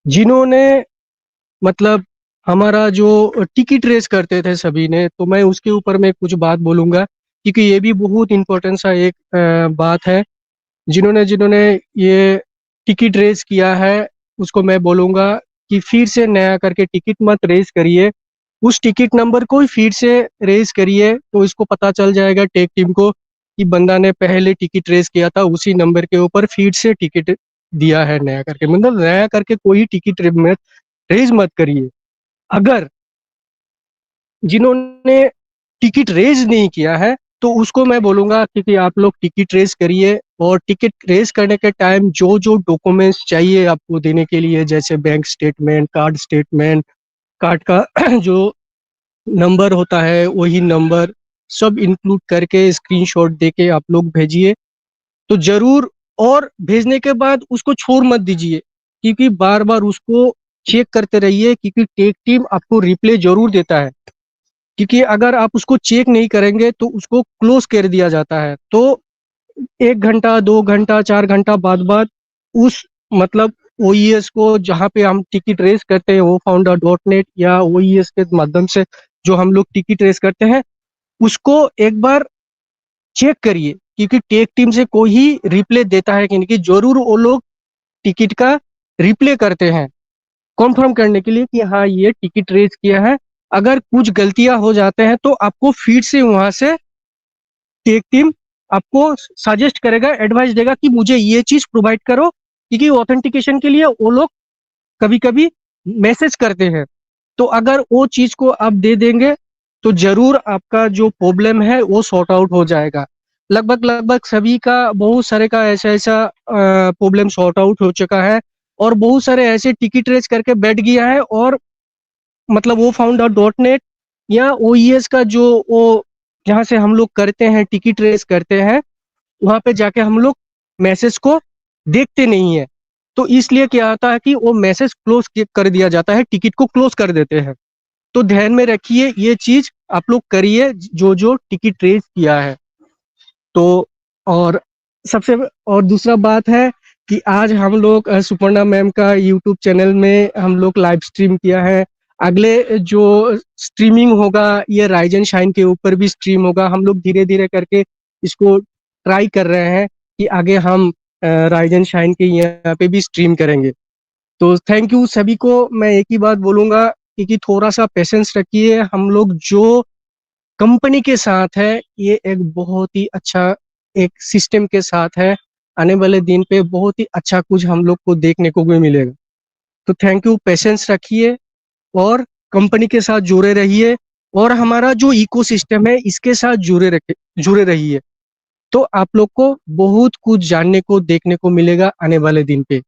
जिन्होंने मतलब हमारा जो टिकट रेस करते थे सभी ने, तो मैं उसके ऊपर मैं कुछ बात बोलूंगा, क्योंकि ये भी बहुत इम्पोर्टेंट सा एक बात है। जिन्होंने ये टिकट रेस किया है, उसको मैं बोलूंगा कि फिर से नया करके टिकट मत रेस करिए, उस टिकट नंबर को ही फिर से रेस करिए, तो इसको पता चल जाएगा टेक टीम को कि बंदा ने पहले टिकट रेस किया था, उसी नंबर के ऊपर फिर से टिकट दिया है नया करके। मतलब नया करके कोई टिकट रेस मत करिए। अगर जिन्होंने टिकट रेस नहीं किया है, तो उसको मैं बोलूंगा कि आप लोग टिकट रेस करिए, और टिकट रेस करने के टाइम जो जो डॉक्यूमेंट्स चाहिए आपको देने के लिए, जैसे bank statement, card statement, card का जो नंबर होता है वही नंबर सब इंक्लूड करके स्क्रीनशॉट देके आप लोग भेजिए तो जरूर। और भेजने के बाद उसको छोड़ मत दीजिए, क्योंकि बार बार उसको चेक करते रहिए, क्योंकि टेक टीम आपको रिप्ले जरूर देता है। क्योंकि अगर आप उसको चेक नहीं करेंगे तो उसको क्लोज कर दिया जाता है, तो 1 घंटा 2 घंटा 4 घंटा बाद उस मतलब OES को, जहाँ पे हम टिकट रेस करते हैं, वो founder.net या OES के माध्यम से जो हम लोग टिकट रेस करते हैं, उसको एक बार चेक करिए, क्योंकि टेक टीम से कोई ही रिप्ले देता है कि नहीं, कि जरूर वो लोग टिकट का रिप्ले करते हैं कंफर्म करने के लिए कि हाँ ये टिकट रेस किया है। अगर कुछ गलतियां हो जाते हैं तो आपको फिर से वहां से टेक टीम आपको सजेस्ट करेगा, एडवाइस देगा कि मुझे ये चीज प्रोवाइड करो, क्योंकि ऑथेंटिकेशन के लिए वो लोग कभी कभी मैसेज करते हैं। तो अगर वो चीज को आप दे देंगे तो जरूर आपका जो प्रॉब्लम है वो सॉर्ट आउट हो जाएगा। लगभग सभी का, बहुत सारे का ऐसा प्रॉब्लम सॉर्ट आउट हो चुका है, और बहुत सारे ऐसे टिकट रेस करके बैठ गया है, और मतलब वो founder.net या OES का जो वो जहाँ से हम लोग करते हैं टिकट रेस करते हैं, वहां पे जाके हम लोग मैसेज को देखते नहीं है। तो इसलिए क्या होता है कि वो मैसेज क्लोज कर दिया जाता है, टिकट को क्लोज कर देते हैं। तो ध्यान में रखिए, ये चीज आप लोग करिए जो जो टिकट रेस किया है। तो और दूसरा बात है कि आज हम लोग सुपर्णा मैम का यूट्यूब चैनल में हम लोग लाइव स्ट्रीम किया है। अगले जो स्ट्रीमिंग होगा ये राइजन शाइन के ऊपर भी स्ट्रीम होगा। हम लोग धीरे धीरे करके इसको ट्राई कर रहे हैं कि आगे हम राइजन शाइन के यहाँ पे भी स्ट्रीम करेंगे। तो थैंक यू सभी को। मैं एक ही बात बोलूंगा कि थोड़ा सा पेशेंस रखिए। हम लोग जो कंपनी के साथ है ये एक बहुत ही अच्छा एक सिस्टम के साथ है, आने वाले दिन पे बहुत ही अच्छा कुछ हम लोग को देखने को भी मिलेगा। तो थैंक यू, पेशेंस रखिए और कंपनी के साथ जुड़े रहिए, और हमारा जो इकोसिस्टम है इसके साथ जुड़े रहिए, तो आप लोग को बहुत कुछ जानने को देखने को मिलेगा आने वाले दिन पे।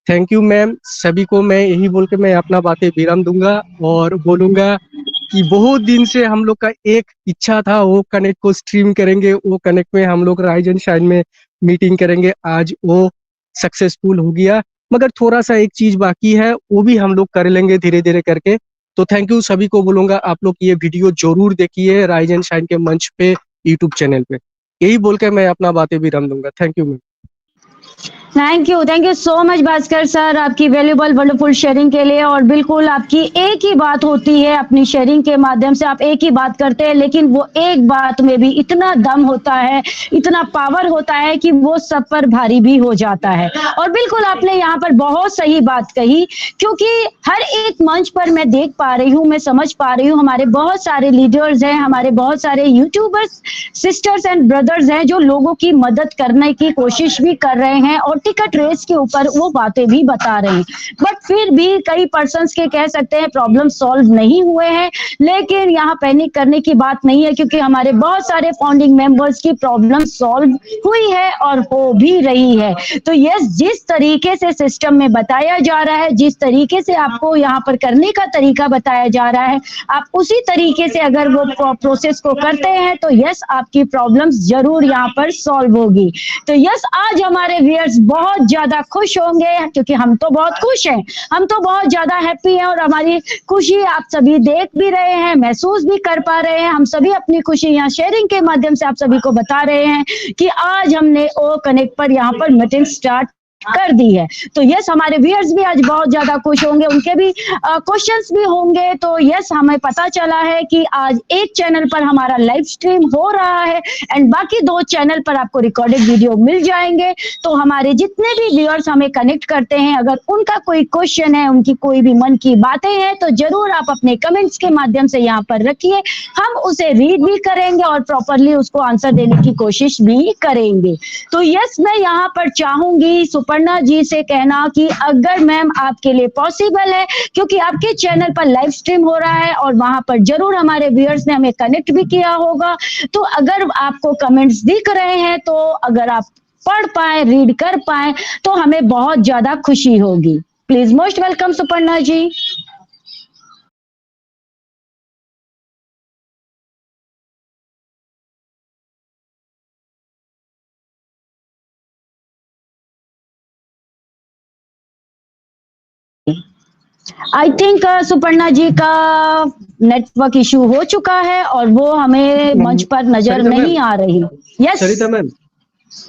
Thank you ma'am. सभी को मैं यही बोल के मैं अपना बातें विराम दूंगा और बोलूंगा कि बहुत दिन से हम लोग का एक इच्छा था, वो कनेक्ट को स्ट्रीम करेंगे, वो कनेक्ट में हम लोग राइजन शाइन में मीटिंग करेंगे। आज वो सक्सेसफुल हो गया, मगर थोड़ा सा एक चीज बाकी है, वो भी हम लोग कर लेंगे धीरे धीरे करके। तो थैंक यू सभी को बोलूंगा, आप लोग ये वीडियो जरूर देखिए राइजन शाइन के मंच पे, यूट्यूब चैनल पे। यही बोल के मैं अपना बातें विराम दूंगा। Thank you ma'am. Thank you so much Bhaskar sir, आपकी वैल्यूबल वंडरफुल शेयरिंग के लिए। और बिल्कुल आपकी एक ही बात होती है, अपनी शेयरिंग के माध्यम से आप एक ही बात करते हैं, लेकिन वो एक बात में भी इतना दम होता है, इतना पावर होता है कि वो सब पर भारी भी हो जाता है। और बिल्कुल आपने यहाँ पर बहुत सही बात कही, क्योंकि हर एक मंच पर मैं देख पा रही हूँ, मैं समझ पा रही हूँ, हमारे बहुत सारे लीडर्स हैं, हमारे बहुत सारे यूट्यूबर्स सिस्टर्स एंड ब्रदर्स हैं जो लोगों की मदद करने की कोशिश भी कर रहे हैं और टिकट रेस के ऊपर वो बातें भी बता रहे हैं। बट फिर भी कई पर्संस के कह सकते हैं प्रॉब्लम सॉल्व नहीं हुए हैं, लेकिन यहाँ पैनिक करने की बात नहीं है, क्योंकि हमारे बहुत सारे फाउंडिंग मेंबर्स की प्रॉब्लम सॉल्व हुई है और हो भी रही है। तो यस, जिस तरीके से सिस्टम में बताया जा रहा है, जिस तरीके से आपको यहाँ पर करने का तरीका बताया जा रहा है, आप उसी तरीके से अगर वो प्रोसेस को करते हैं तो यस, आपकी प्रॉब्लम्स जरूर यहाँ पर सॉल्व होगी। तो यस, आज हमारे व्यूअर्स बहुत ज्यादा खुश होंगे, क्योंकि हम तो बहुत खुश हैं, हम तो बहुत ज्यादा हैप्पी हैं, और हमारी खुशी आप सभी देख भी रहे हैं, महसूस भी कर पा रहे हैं। हम सभी अपनी खुशी यहाँ शेयरिंग के माध्यम से आप सभी को बता रहे हैं कि आज हमने ओ कनेक्ट पर यहाँ पर मीटिंग स्टार्ट कर दी है। तो यस, हमारे व्यूअर्स भी आज बहुत ज्यादा खुश होंगे, उनके भी क्वेश्चंस भी होंगे। तो यस, हमें पता चला है कि आज एक चैनल पर हमारा लाइव स्ट्रीम हो रहा है एंड बाकी 2 चैनल पर आपको रिकॉर्डेड वीडियो मिल जाएंगे। तो हमारे जितने भी व्यूअर्स हमें कनेक्ट करते हैं, अगर उनका कोई क्वेश्चन है, उनकी कोई भी मन की बातें हैं, तो जरूर आप अपने कमेंट्स के माध्यम से यहाँ पर रखिए, हम उसे रीड भी करेंगे और प्रॉपरली उसको आंसर देने की कोशिश भी करेंगे। तो यस, मैं यहाँ पर चाहूंगी सुपर्णा जी से कहना कि अगर मैम आपके लिए पॉसिबल है, क्योंकि आपके चैनल पर लाइव स्ट्रीम हो रहा है और वहां पर जरूर हमारे व्यूअर्स ने हमें कनेक्ट भी किया होगा, तो अगर आपको कमेंट्स दिख रहे हैं तो अगर आप पढ़ पाए, रीड कर पाए, तो हमें बहुत ज्यादा खुशी होगी। Please most welcome Suparna ji. I think Suparna ji का नेटवर्क इशू हो चुका है और वो हमें मंच पर नजर सरिता नहीं आ रही। यस सरिता मैम,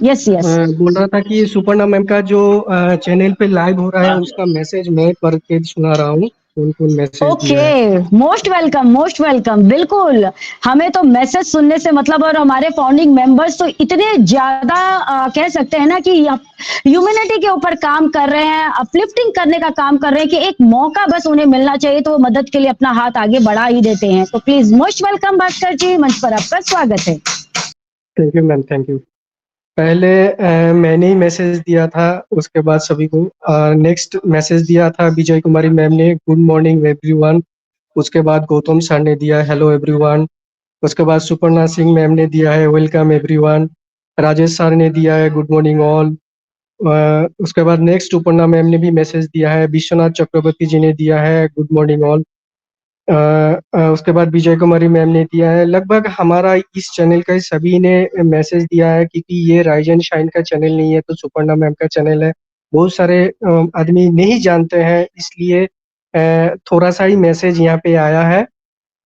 यस यस, बोल रहा था कि सुपर्णा मैम का जो चैनल पे लाइव हो रहा है उसका मैसेज मैं पढ़ के सुना रहा हूँ, कौन मैसेज दिया है। Okay, most welcome, most welcome. बिल्कुल, हमें तो मैसेज सुनने से मतलब, और हमारे फाउंडिंग मेंबर्स तो इतने ज्यादा कह सकते हैं ना कि ह्यूमैनिटी के ऊपर काम कर रहे हैं, अपलिफ्टिंग करने का काम कर रहे हैं, कि एक मौका बस उन्हें मिलना चाहिए तो वो मदद के लिए अपना हाथ आगे बढ़ा ही देते हैं। तो प्लीज मोस्ट वेलकम भास्कर जी, मंच पर आपका स्वागत है। Thank you ma'am, thank you. पहले मैंने ही मैसेज दिया था, उसके बाद सभी को नेक्स्ट मैसेज दिया था विजय कुमारी मैम ने, गुड मॉर्निंग एवरीवन। उसके बाद गौतम सर ने दिया हेलो एवरीवन। उसके बाद सुपर्णा सिंह मैम ने दिया है वेलकम एवरीवन। राजेश सर ने दिया है गुड मॉर्निंग ऑल। उसके बाद नेक्स्ट सुपर्णा मैम ने भी मैसेज दिया है, विश्वनाथ चक्रवर्ती जी ने दिया है गुड मॉर्निंग ऑल। उसके बाद विजय कुमारी मैम ने दिया है। लगभग हमारा इस चैनल का सभी ने मैसेज दिया है, क्योंकि ये राइज एंड शाइन का चैनल नहीं है तो सुपर्णा मैम का चैनल है। बहुत सारे आदमी नहीं जानते हैं, इसलिए थोड़ा सा ही मैसेज यहाँ पे आया है।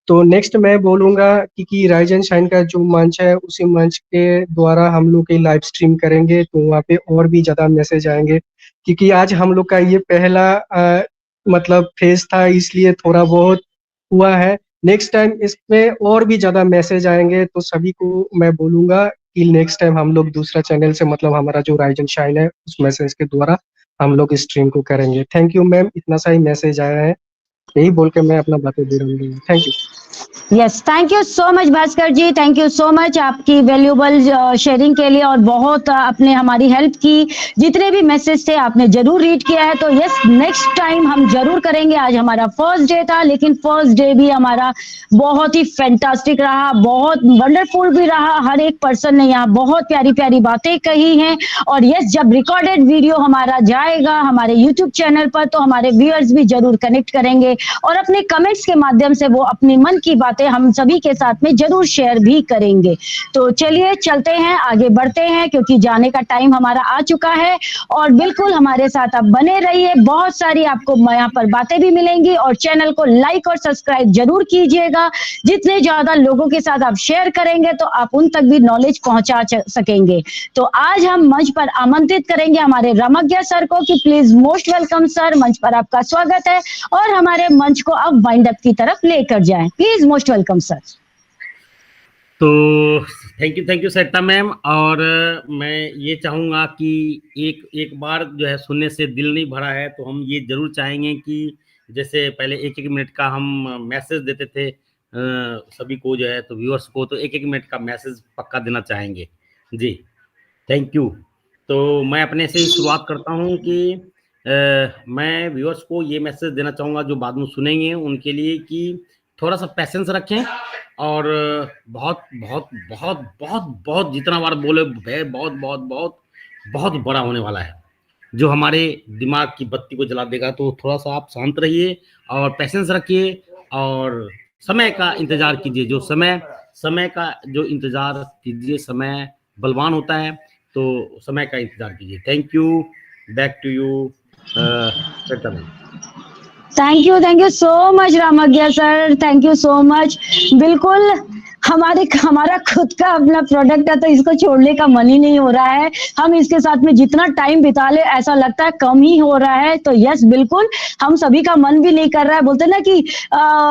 तो नेक्स्ट मैं बोलूंगा कि राइज एंड शाइन का जो मंच है, उसी मंच के द्वारा हम लोग की लाइव स्ट्रीम करेंगे तो वहाँ पे और भी ज्यादा मैसेज आएंगे, क्योंकि आज हम लोग का ये पहला मतलब फेज था, इसलिए थोड़ा बहुत हुआ है। नेक्स्ट टाइम इसमें और भी ज्यादा मैसेज आएंगे, तो सभी को मैं बोलूंगा कि नेक्स्ट टाइम हम लोग दूसरा चैनल से, मतलब हमारा जो राइज एंड शाइन है, उस मैसेज के द्वारा हम लोग स्ट्रीम को करेंगे। थैंक यू मैम, इतना सा ही मैसेज आया है, यही बोल के मैं अपना बातें दे रहा हूँ। Thank you. Yes, thank you so much Bhaskar ji, thank you so much आपकी वैल्यूबल शेयरिंग के लिए, और बहुत आपने हमारी हेल्प की। जितने भी मैसेज थे आपने जरूर रीड किया है। तो यस, नेक्स्ट टाइम हम जरूर करेंगे। आज हमारा फर्स्ट डे था, लेकिन फर्स्ट डे भी हमारा बहुत ही फैंटास्टिक रहा, बहुत वंडरफुल भी रहा। हर एक पर्सन ने यहाँ बहुत प्यारी प्यारी बातें कही हैं। और यस, जब रिकॉर्डेड वीडियो हमारा जाएगा हमारे यूट्यूब चैनल पर, तो हमारे व्यूअर्स भी जरूर कनेक्ट करेंगे और अपने कमेंट्स के माध्यम से वो अपनी मन की बातें हम सभी के साथ में जरूर शेयर भी करेंगे। तो चलिए चलते हैं, आगे बढ़ते हैं, क्योंकि जाने का टाइम हमारा आ चुका है। और बिल्कुल हमारे साथ आप बने रहिए, बहुत सारी आपको यहाँ पर बातें भी मिलेंगी। और चैनल को लाइक और सब्सक्राइब जरूर कीजिएगा। जितने ज्यादा लोगों के साथ आप शेयर करेंगे तो आप उन तक भी नॉलेज पहुंचा सकेंगे। तो आज हम मंच पर आमंत्रित करेंगे हमारे रमज्ञा सर को, कि प्लीज मोस्ट वेलकम सर, मंच पर आपका स्वागत है और हमारे मंच को अब वाइंड अप की तरफ लेकर जाएं। Please most welcome sir. तो थैंक यू सरिता मैम। और मैं ये चाहूँगा कि एक बार जो है सुनने से दिल नहीं भरा है, तो हम ये जरूर चाहेंगे कि जैसे पहले 1-1 मिनट का हम मैसेज देते थे सभी को जो है, तो व्यूअर्स को तो 1-1 मिनट का मैसेज पक्का देना चाहेंगे जी। Thank you. तो मैं अपने से ही शुरुआत करता हूँ कि मैं व्यूअर्स को ये मैसेज देना चाहूँगा जो बाद में सुनेंगे उनके लिए कि थोड़ा सा पैसेंस रखें और बहुत बहुत बहुत बहुत बहुत जितना बार बोले बहुत बहुत बहुत बहुत बड़ा होने वाला है जो हमारे दिमाग की बत्ती को जला देगा। तो थोड़ा सा आप शांत रहिए और पैसेंस रखिए और समय का इंतजार कीजिए। जो समय का जो इंतजार कीजिए, समय बलवान होता है, तो समय का इंतजार कीजिए। Thank you. Back to you Shweta ma'am. Thank you so much Ramagya sir, thank you so much. बिल्कुल हमारा खुद का अपना प्रोडक्ट है तो इसको छोड़ने का मन ही नहीं हो रहा है। हम इसके साथ में जितना टाइम बिता ले ऐसा लगता है कम ही हो रहा है। तो यस बिल्कुल हम सभी का मन भी नहीं कर रहा है। बोलते ना कि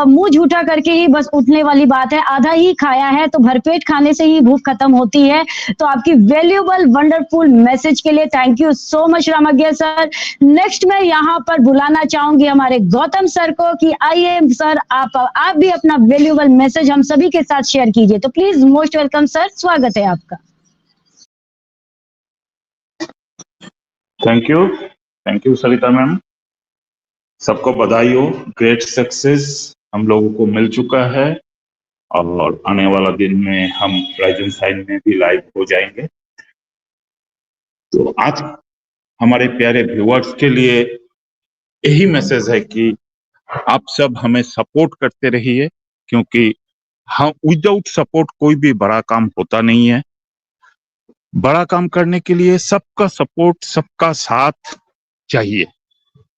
मुंह झूठा करके ही बस उठने वाली बात है। आधा ही खाया है तो भरपेट खाने से ही भूख खत्म होती है। तो आपकी वैल्यूएबल वंडरफुल मैसेज के लिए thank you so much Ramagya sir. Next मैं यहाँ पर बुलाना चाहूंगी हमारे गौतम सर को कि आइए सर आप भी अपना वैल्यूएबल मैसेज हम सभी के साथ शेयर कीजिए। तो प्लीज मोस्ट वेलकम सर, स्वागत है आपका। Thank you Sarita ma'am. सबको बधाई हो, ग्रेट सक्सेस हम लोगों को मिल चुका है और आने वाला दिन में हम राइजन साइन में भी लाइव हो जाएंगे। तो आज हमारे प्यारे व्यूअर्स के लिए यही मैसेज है कि आप सब हमें सपोर्ट करते रहिए, क्योंकि हम विदाउट सपोर्ट कोई भी बड़ा काम होता नहीं है। बड़ा काम करने के लिए सबका सपोर्ट, सबका साथ चाहिए,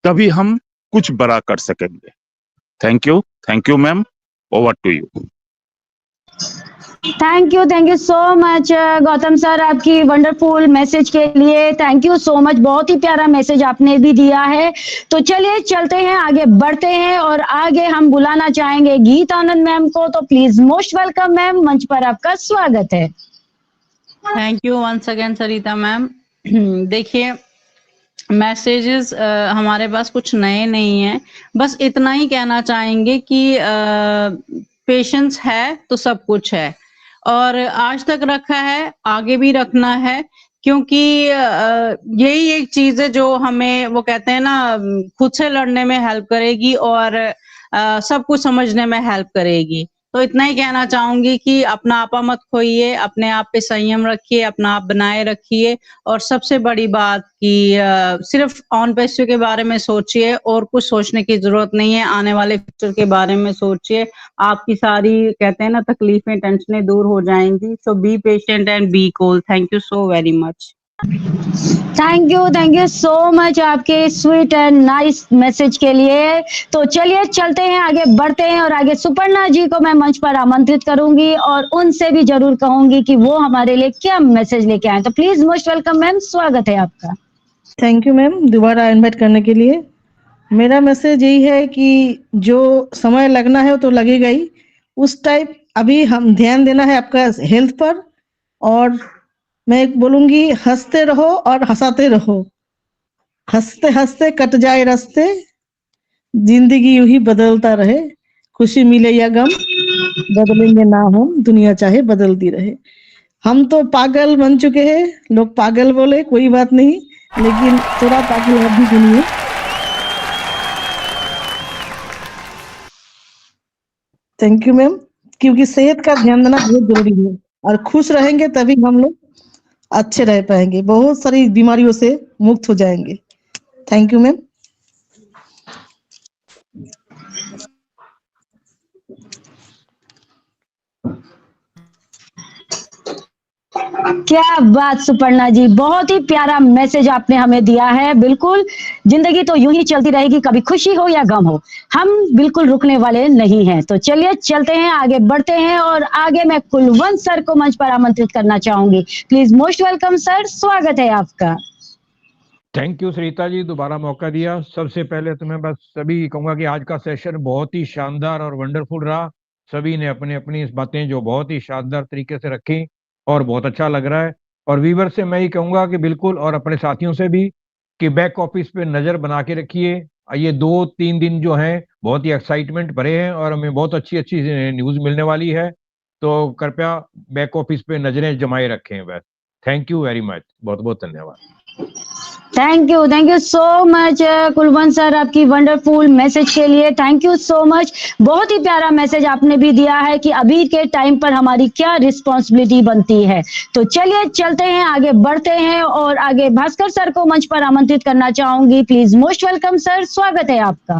तभी हम कुछ बड़ा कर सकेंगे। Thank you ma'am, over to you. Thank you so much Gautam sir आपकी वंडरफुल मैसेज के लिए। थैंक यू सो मच, बहुत ही प्यारा मैसेज आपने भी दिया है। तो चलिए चलते हैं, आगे बढ़ते हैं और आगे हम बुलाना चाहेंगे गीत आनंद मैम को। तो प्लीज मोस्ट वेलकम मैम, मंच पर आपका स्वागत है। Thank you once again Sarita ma'am. देखिए मैसेजेस हमारे पास कुछ नए नहीं है, बस इतना ही कहना चाहेंगे कि पेशेंस है तो सब कुछ है और आज तक रखा है, आगे भी रखना है, क्योंकि यही एक चीज है जो हमें वो कहते हैं ना खुद से लड़ने में हेल्प करेगी और सब कुछ समझने में हेल्प करेगी। तो इतना ही कहना चाहूंगी कि अपना आपा मत खोइए, अपने आप पे संयम रखिए, अपना आप बनाए रखिए और सबसे बड़ी बात कि सिर्फ ऑन पैसे के बारे में सोचिए और कुछ सोचने की जरूरत नहीं है। आने वाले फ्यूचर के बारे में सोचिए, आपकी सारी कहते हैं ना तकलीफें, टेंशनें दूर हो जाएंगी। So be patient and be cool. Thank you so very much. Thank you so much आपके स्वीट एंड नाइस मैसेज के लिए। तो चलिए चलते हैं, आगे बढ़ते हैं और आगे सुपर्णा जी को मैं मंच पर आमंत्रित करूंगी और उनसे भी जरूर कहूंगी कि वो हमारे लिए क्या मैसेज लेके आए। तो प्लीज मोस्ट वेलकम मैम, स्वागत है आपका। थैंक यू मैम दोबारा इनवाइट करने के लिए। मेरा मैसेज यही है कि जो समय लगना है वो तो लगेगा ही, उस टाइप अभी हम ध्यान देना है आपका हेल्थ पर। और मैं बोलूंगी हंसते रहो और हंसाते रहो, हंसते हंसते कट जाए रास्ते, जिंदगी यूं ही बदलता रहे, खुशी मिले या गम बदलेंगे ना हम, दुनिया चाहे बदलती रहे। हम तो पागल बन चुके हैं, लोग पागल बोले कोई बात नहीं, लेकिन थोड़ा पागल आप भी बनिए। थैंक यू मैम, क्योंकि सेहत का ध्यान देना बहुत जरूरी है और खुश रहेंगे तभी हम लोग अच्छे रह पाएंगे, बहुत सारी बीमारियों से मुक्त हो जाएंगे। Thank you ma'am. क्या बात सुपर्णा जी, बहुत ही प्यारा मैसेज आपने हमें दिया है। बिल्कुल जिंदगी तो यूं ही चलती रहेगी, कभी खुशी हो या गम हो, हम बिल्कुल रुकने वाले नहीं हैं। तो चलिए चलते हैं, आगे बढ़ते हैं और आगे मैं कुलवंत सर को मंच पर आमंत्रित करना चाहूंगी। प्लीज मोस्ट वेलकम सर, स्वागत है आपका। थैंक यू सरिता जी, दोबारा मौका दिया। सबसे पहले तो मैं बस सभी कहूंगा कि आज का सेशन बहुत ही शानदार और वंडरफुल रहा। सभी ने अपनी अपनी इस बातें जो बहुत ही शानदार तरीके से रखी और बहुत अच्छा लग रहा है। और वीवर से मैं ही कहूंगा कि बिल्कुल, और अपने साथियों से भी, कि बैक ऑफिस पे नजर बना के रखिए। ये 2-3 दिन जो हैं बहुत ही एक्साइटमेंट भरे हैं और हमें बहुत अच्छी अच्छी न्यूज मिलने वाली है। तो कृपया बैक ऑफिस पे नजरें जमाए रखें। बस थैंक यू वेरी मच, बहुत बहुत धन्यवाद। Thank you so much Kulwant sir, आपकी वंडरफुल मैसेज के लिए थैंक यू सो मच। बहुत ही प्यारा मैसेज आपने भी दिया है कि अभी के टाइम पर हमारी क्या रिस्पॉन्सिबिलिटी बनती है। तो चलिए चलते हैं, आगे बढ़ते हैं और आगे भास्कर सर को मंच पर आमंत्रित करना चाहूंगी। प्लीज मोस्ट वेलकम सर, स्वागत है आपका।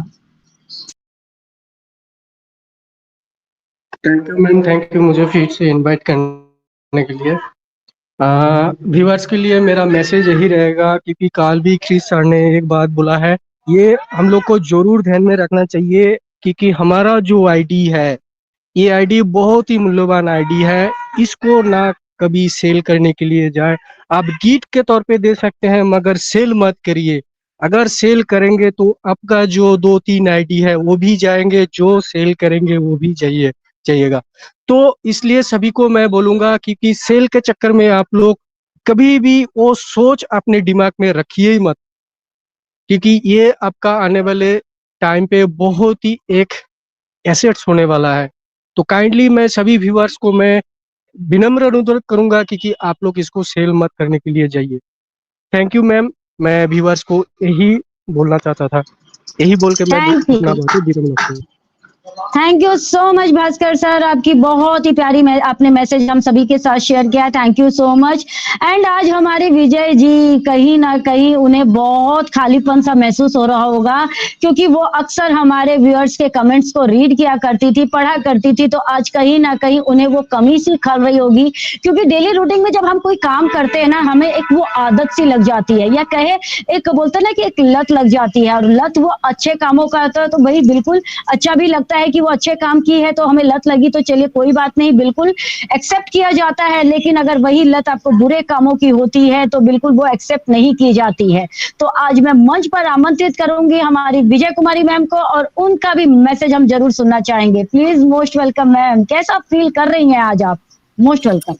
Thank you ma'am, thank you मुझे फिर से इनवाइट करने के लिए। व्यूअर्स के लिए मेरा मैसेज यही रहेगा, क्योंकि कल भी क्रिस सर ने एक बात बोला है, ये हम लोग को जरूर ध्यान में रखना चाहिए, क्योंकि हमारा जो आईडी है, ये आईडी बहुत ही मूल्यवान आईडी है। इसको ना कभी सेल करने के लिए जाए। आप गिफ्ट के तौर पे दे सकते हैं, मगर सेल मत करिए। अगर सेल करेंगे तो आपका जो 2-3 आईडी है वो भी जाएंगे, जो सेल करेंगे वो भी जाइएगा। तो इसलिए सभी को मैं बोलूंगा कि सेल के चक्कर में आप लोग कभी भी वो सोच अपने दिमाग में रखिए ही मत, क्योंकि ये आपका आने वाले टाइम पे बहुत ही एक एसेट्स होने वाला है। तो काइंडली मैं सभी व्यूअर्स को मैं विनम्र अनुरोध करूंगा कि आप लोग इसको सेल मत करने के लिए जाइए। थैंक यू मैम, मैं व्यूअर्स को यही बोलना चाहता था। यही बोल के मैं अपना बहुत ही विनम्र रखता हूं। Thank you so much Bhaskar sir, आपकी बहुत ही प्यारी आपने मैसेज हम सभी के साथ शेयर किया। Thank you so much. And आज हमारे विजय जी कहीं ना कहीं उन्हें बहुत खालीपन सा महसूस हो रहा होगा, क्योंकि वो अक्सर हमारे व्यूअर्स के कमेंट्स को रीड किया करती थी, पढ़ा करती थी। तो आज कहीं ना कहीं उन्हें वो कमी सी खल रही होगी, क्योंकि डेली रूटीन में जब हम कोई काम करते हैं ना, हमें एक वो आदत सी लग जाती है, या कहे एक बोलते ना कि एक लत लग जाती है। और लत वो अच्छे कामों का होता है, तो भाई बिल्कुल अच्छा भी लगता है कि वो अच्छे काम की है तो हमें लत लगी, तो चलिए कोई बात नहीं, बिल्कुल एक्सेप्ट किया जाता है। लेकिन अगर वही लत आपको बुरे कामों की होती है तो बिल्कुल वो एक्सेप्ट नहीं की जाती है। तो आज मैं मंच पर आमंत्रित करूंगी हमारी विजय कुमारी मैम को, और उनका भी मैसेज हम जरूर सुनना चाहेंगे। प्लीज मोस्ट वेलकम मैम, कैसा फील कर रही हैं आज आप? Most welcome.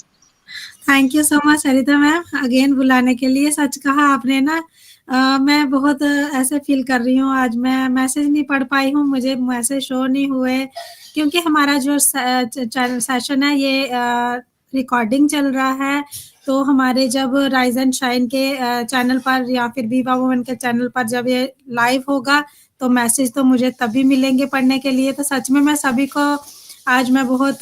Thank you so much Sarita ma'am, again बुलाने के लिए। सच कहा आपने ना, मैं बहुत ऐसे फील कर रही हूँ। आज मैं मैसेज नहीं पढ़ पाई हूँ, मुझे मैसेज शो नहीं हुए, क्योंकि हमारा जो सेशन है ये रिकॉर्डिंग चल रहा है। तो हमारे जब राइज एंड शाइन के चैनल पर या फिर विवा वुमन के चैनल पर जब ये लाइव होगा तो मैसेज तो मुझे तभी मिलेंगे पढ़ने के लिए। तो सच में मैं सभी को आज मैं बहुत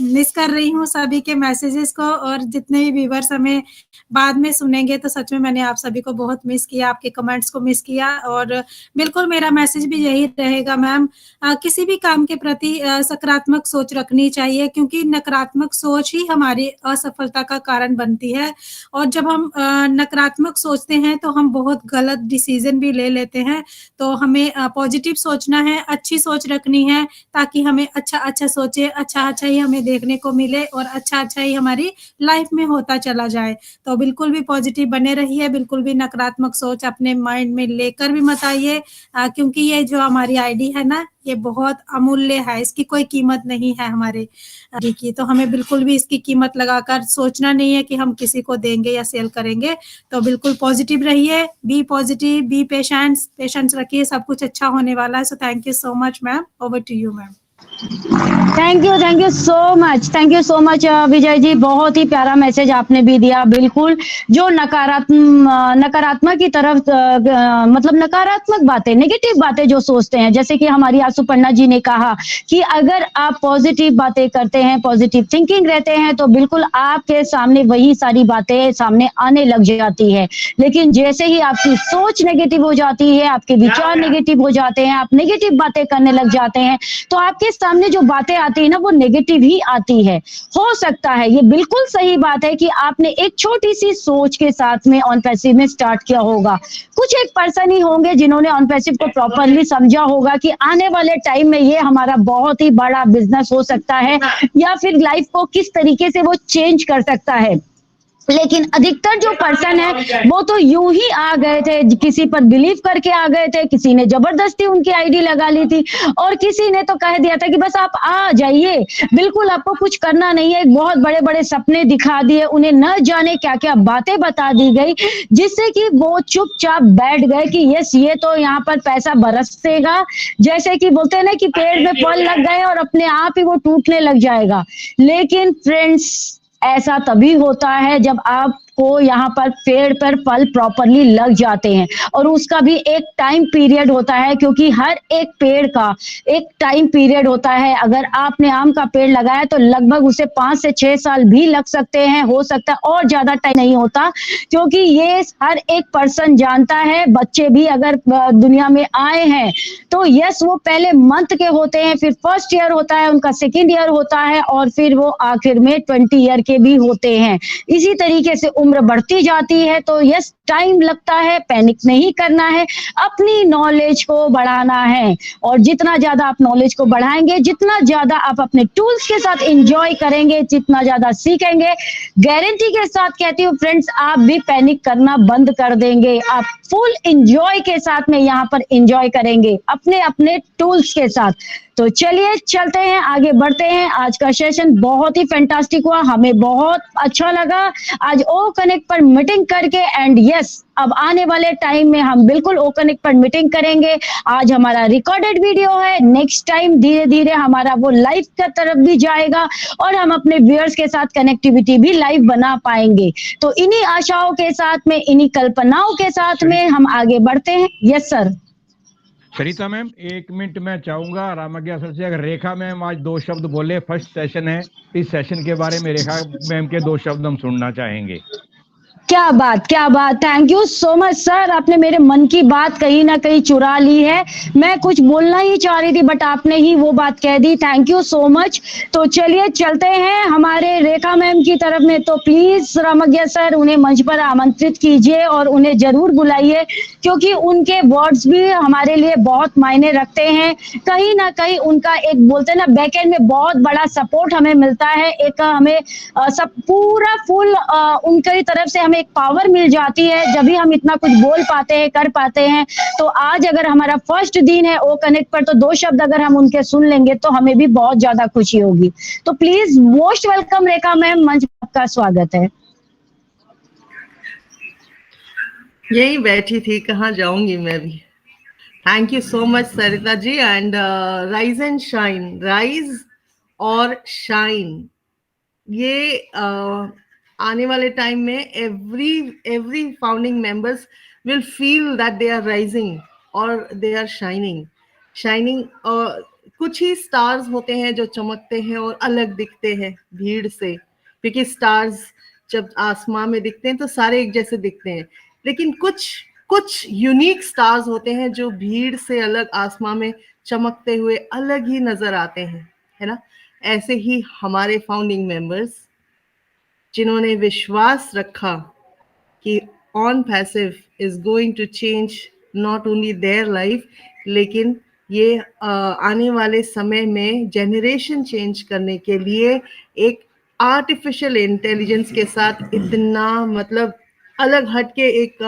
मिस कर रही हूँ, सभी के मैसेजेस को। और जितने भी व्यूअर्स हमें बाद में सुनेंगे तो सच में मैंने आप सभी को बहुत मिस किया, आपके कमेंट्स को मिस किया। और बिल्कुल मेरा मैसेज भी यही रहेगा मैम, किसी भी काम के प्रति सकारात्मक सोच रखनी चाहिए, क्योंकि नकारात्मक सोच ही हमारी असफलता का कारण बनती है। और जब हम नकारात्मक सोचते हैं तो हम बहुत गलत डिसीजन भी ले लेते हैं। तो हमें पॉजिटिव सोचना है, अच्छी सोच रखनी है, ताकि हमें अच्छा सोचे, अच्छा ही हमें देखने को मिले और अच्छा ही हमारी लाइफ में होता चला जाए। तो बिल्कुल भी पॉजिटिव बने रहिए, बिल्कुल भी नकारात्मक सोच अपने माइंड में लेकर भी मत आइए, क्योंकि ये जो हमारी आईडी है ना, ये बहुत अमूल्य है, इसकी कोई कीमत नहीं है हमारे की। तो हमें बिल्कुल भी इसकी कीमत लगाकर सोचना नहीं है कि हम किसी को देंगे या सेल करेंगे। तो बिल्कुल पॉजिटिव रहिए, बी पॉजिटिव, बी पेशेंस रखिए, सब कुछ अच्छा होने वाला है। So thank you so much ma'am, over to you ma'am. Thank you so much Vijay ji, बहुत ही प्यारा मैसेज आपने भी दिया। बिल्कुल जो नकारात्मक की तरफ मतलब नकारात्मक बातें, नेगेटिव बातें जो सोचते हैं, जैसे कि हमारी आज सुपर्णा जी ने कहा कि अगर आप पॉजिटिव बातें करते हैं, पॉजिटिव थिंकिंग रहते हैं, तो बिल्कुल आपके सामने वही सारी बातें सामने आने लग जाती है। लेकिन जैसे ही आपकी सोच नेगेटिव हो जाती है, आपके विचार नेगेटिव हो जाते हैं, आप नेगेटिव बातें करने लग जाते हैं, तो आपके सामने जो बातें आती है ना, वो नेगेटिव ही आती है। हो सकता है, ये बिल्कुल सही बात है कि आपने एक छोटी सी सोच के साथ में ऑन पैसिव में स्टार्ट किया होगा। कुछ एक पर्सन ही होंगे जिन्होंने ऑन पैसिव को प्रॉपरली समझा होगा कि आने वाले टाइम में ये हमारा बहुत ही बड़ा बिजनेस हो सकता है, या फिर लाइफ को किस तरीके से वो चेंज कर सकता है। लेकिन अधिकतर जो पर्सन है वो तो यूं ही आ गए थे, किसी पर बिलीव करके आ गए थे, किसी ने जबरदस्ती उनकी आईडी लगा ली थी, और किसी ने तो कह दिया था कि बस आप आ जाइए, बिल्कुल आपको कुछ करना नहीं है। बहुत बड़े बड़े सपने दिखा दिए, उन्हें न जाने क्या क्या बातें बता दी गई, जिससे कि वो चुपचाप बैठ गए कि यस, ये तो यहाँ पर पैसा बरसेगा, जैसे कि बोलते हैं ना कि पेड़ में फल लग गए और अपने आप ही वो टूटने लग जाएगा। लेकिन फ्रेंड्स, ऐसा तभी होता है जब आप को यहाँ पर पेड़ पर फल प्रॉपरली लग जाते हैं। और उसका भी एक टाइम पीरियड होता है, क्योंकि हर एक पेड़ का एक टाइम पीरियड होता है। अगर आपने आम का पेड़ लगाया तो लगभग उसे 5 से 6 साल भी लग सकते हैं, हो सकता है और ज्यादा टाइम नहीं होता, क्योंकि ये हर एक पर्सन जानता है। बच्चे भी अगर दुनिया में आए हैं तो यस, वो पहले मंथ के होते हैं, फिर फर्स्ट ईयर होता है, उनका सेकेंड ईयर होता है, और फिर वो आखिर में 20 ईयर के भी होते हैं। इसी तरीके से उम्र बढ़ती जाती है, तो यस, टाइम लगता है, पैनिक नहीं करना है, अपनी नॉलेज को बढ़ाना है। और जितना ज्यादा आप नॉलेज को बढ़ाएंगे, जितना ज्यादा आप अपने टूल्स के साथ एंजॉय करेंगे, जितना ज्यादा सीखेंगे, गारंटी के साथ कहती हूँ फ्रेंड्स, आप भी पैनिक करना बंद कर देंगे। आप फुल एंजॉय के साथ में यहाँ पर एंजॉय करेंगे अपने अपने टूल्स के साथ। तो चलिए चलते हैं, आगे बढ़ते हैं। आज का सेशन बहुत ही फैंटास्टिक हुआ, हमें बहुत अच्छा लगा आज ओ कनेक्ट पर मीटिंग करके। एंड यस, अब आने वाले टाइम में हम बिल्कुल ओ कनेक्ट पर मीटिंग करेंगे। आज हमारा रिकॉर्डेड वीडियो है, नेक्स्ट टाइम धीरे धीरे हमारा वो लाइव की तरफ भी जाएगा और हम अपने व्यूअर्स के साथ कनेक्टिविटी भी लाइव बना पाएंगे। तो इन्हीं आशाओं के साथ में, इन्हीं कल्पनाओं के साथ में हम आगे बढ़ते हैं। Yes sir. Sarita ma'am, 1 minute मैं चाहूंगा रामज्ञा सर से, अगर रेखा मैम आज 2 शब्द बोले, फर्स्ट सेशन है, इस सेशन के बारे में रेखा मैम के 2 शब्द हम सुनना चाहेंगे। क्या बात, क्या बात, thank you so much sir. आपने मेरे मन की बात कहीं ना कहीं चुरा ली है। मैं कुछ बोलना ही चाह रही थी, बट आपने ही वो बात कह दी। Thank you so much. तो चलिए चलते हैं हमारे रेखा मैम की तरफ में। तो प्लीज रामज्ञा सर, उन्हें मंच पर आमंत्रित कीजिए और उन्हें जरूर बुलाइए, क्योंकि उनके वर्ड्स भी हमारे लिए बहुत मायने रखते हैं। कहीं ना कहीं उनका एक, बोलते हैं ना, बैकएंड में बहुत बड़ा सपोर्ट हमें मिलता है। एक हमें सब पूरा फुल उनकी तरफ से हमें एक पावर मिल जाती है, जब भी हम इतना कुछ बोल पाते हैं, कर पाते हैं। तो आज अगर हमारा फर्स्ट दिन है ओ कनेक्ट पर, तो 2 शब्द अगर हम उनके सुन लेंगे तो हमें भी बहुत ज्यादा खुशी होगी। तो please most welcome Rekha ma'am, मंच पर आपका स्वागत है। यही बैठी थी, कहाँ जाऊंगी मैं भी। Thank you so much Sarita ji. And rise and shine, rise और शाइन, ये आने वाले टाइम में every founding members will feel that they are rising और दे आर शाइनिंग। कुछ ही स्टार्स होते हैं जो चमकते हैं और अलग दिखते हैं भीड़ से, क्योंकि स्टार्स जब आसमान में दिखते हैं तो सारे एक जैसे दिखते हैं, लेकिन कुछ यूनिक स्टार्स होते हैं जो भीड़ से अलग आसमान में चमकते हुए अलग ही नजर आते हैं, है ना। ऐसे ही हमारे फाउंडिंग मेंबर्स, जिन्होंने विश्वास रखा कि on passive is going to change not only their life, लेकिन ये आने वाले समय में जनरेशन चेंज करने के लिए एक आर्टिफिशियल इंटेलिजेंस के साथ इतना, मतलब अलग हटके एक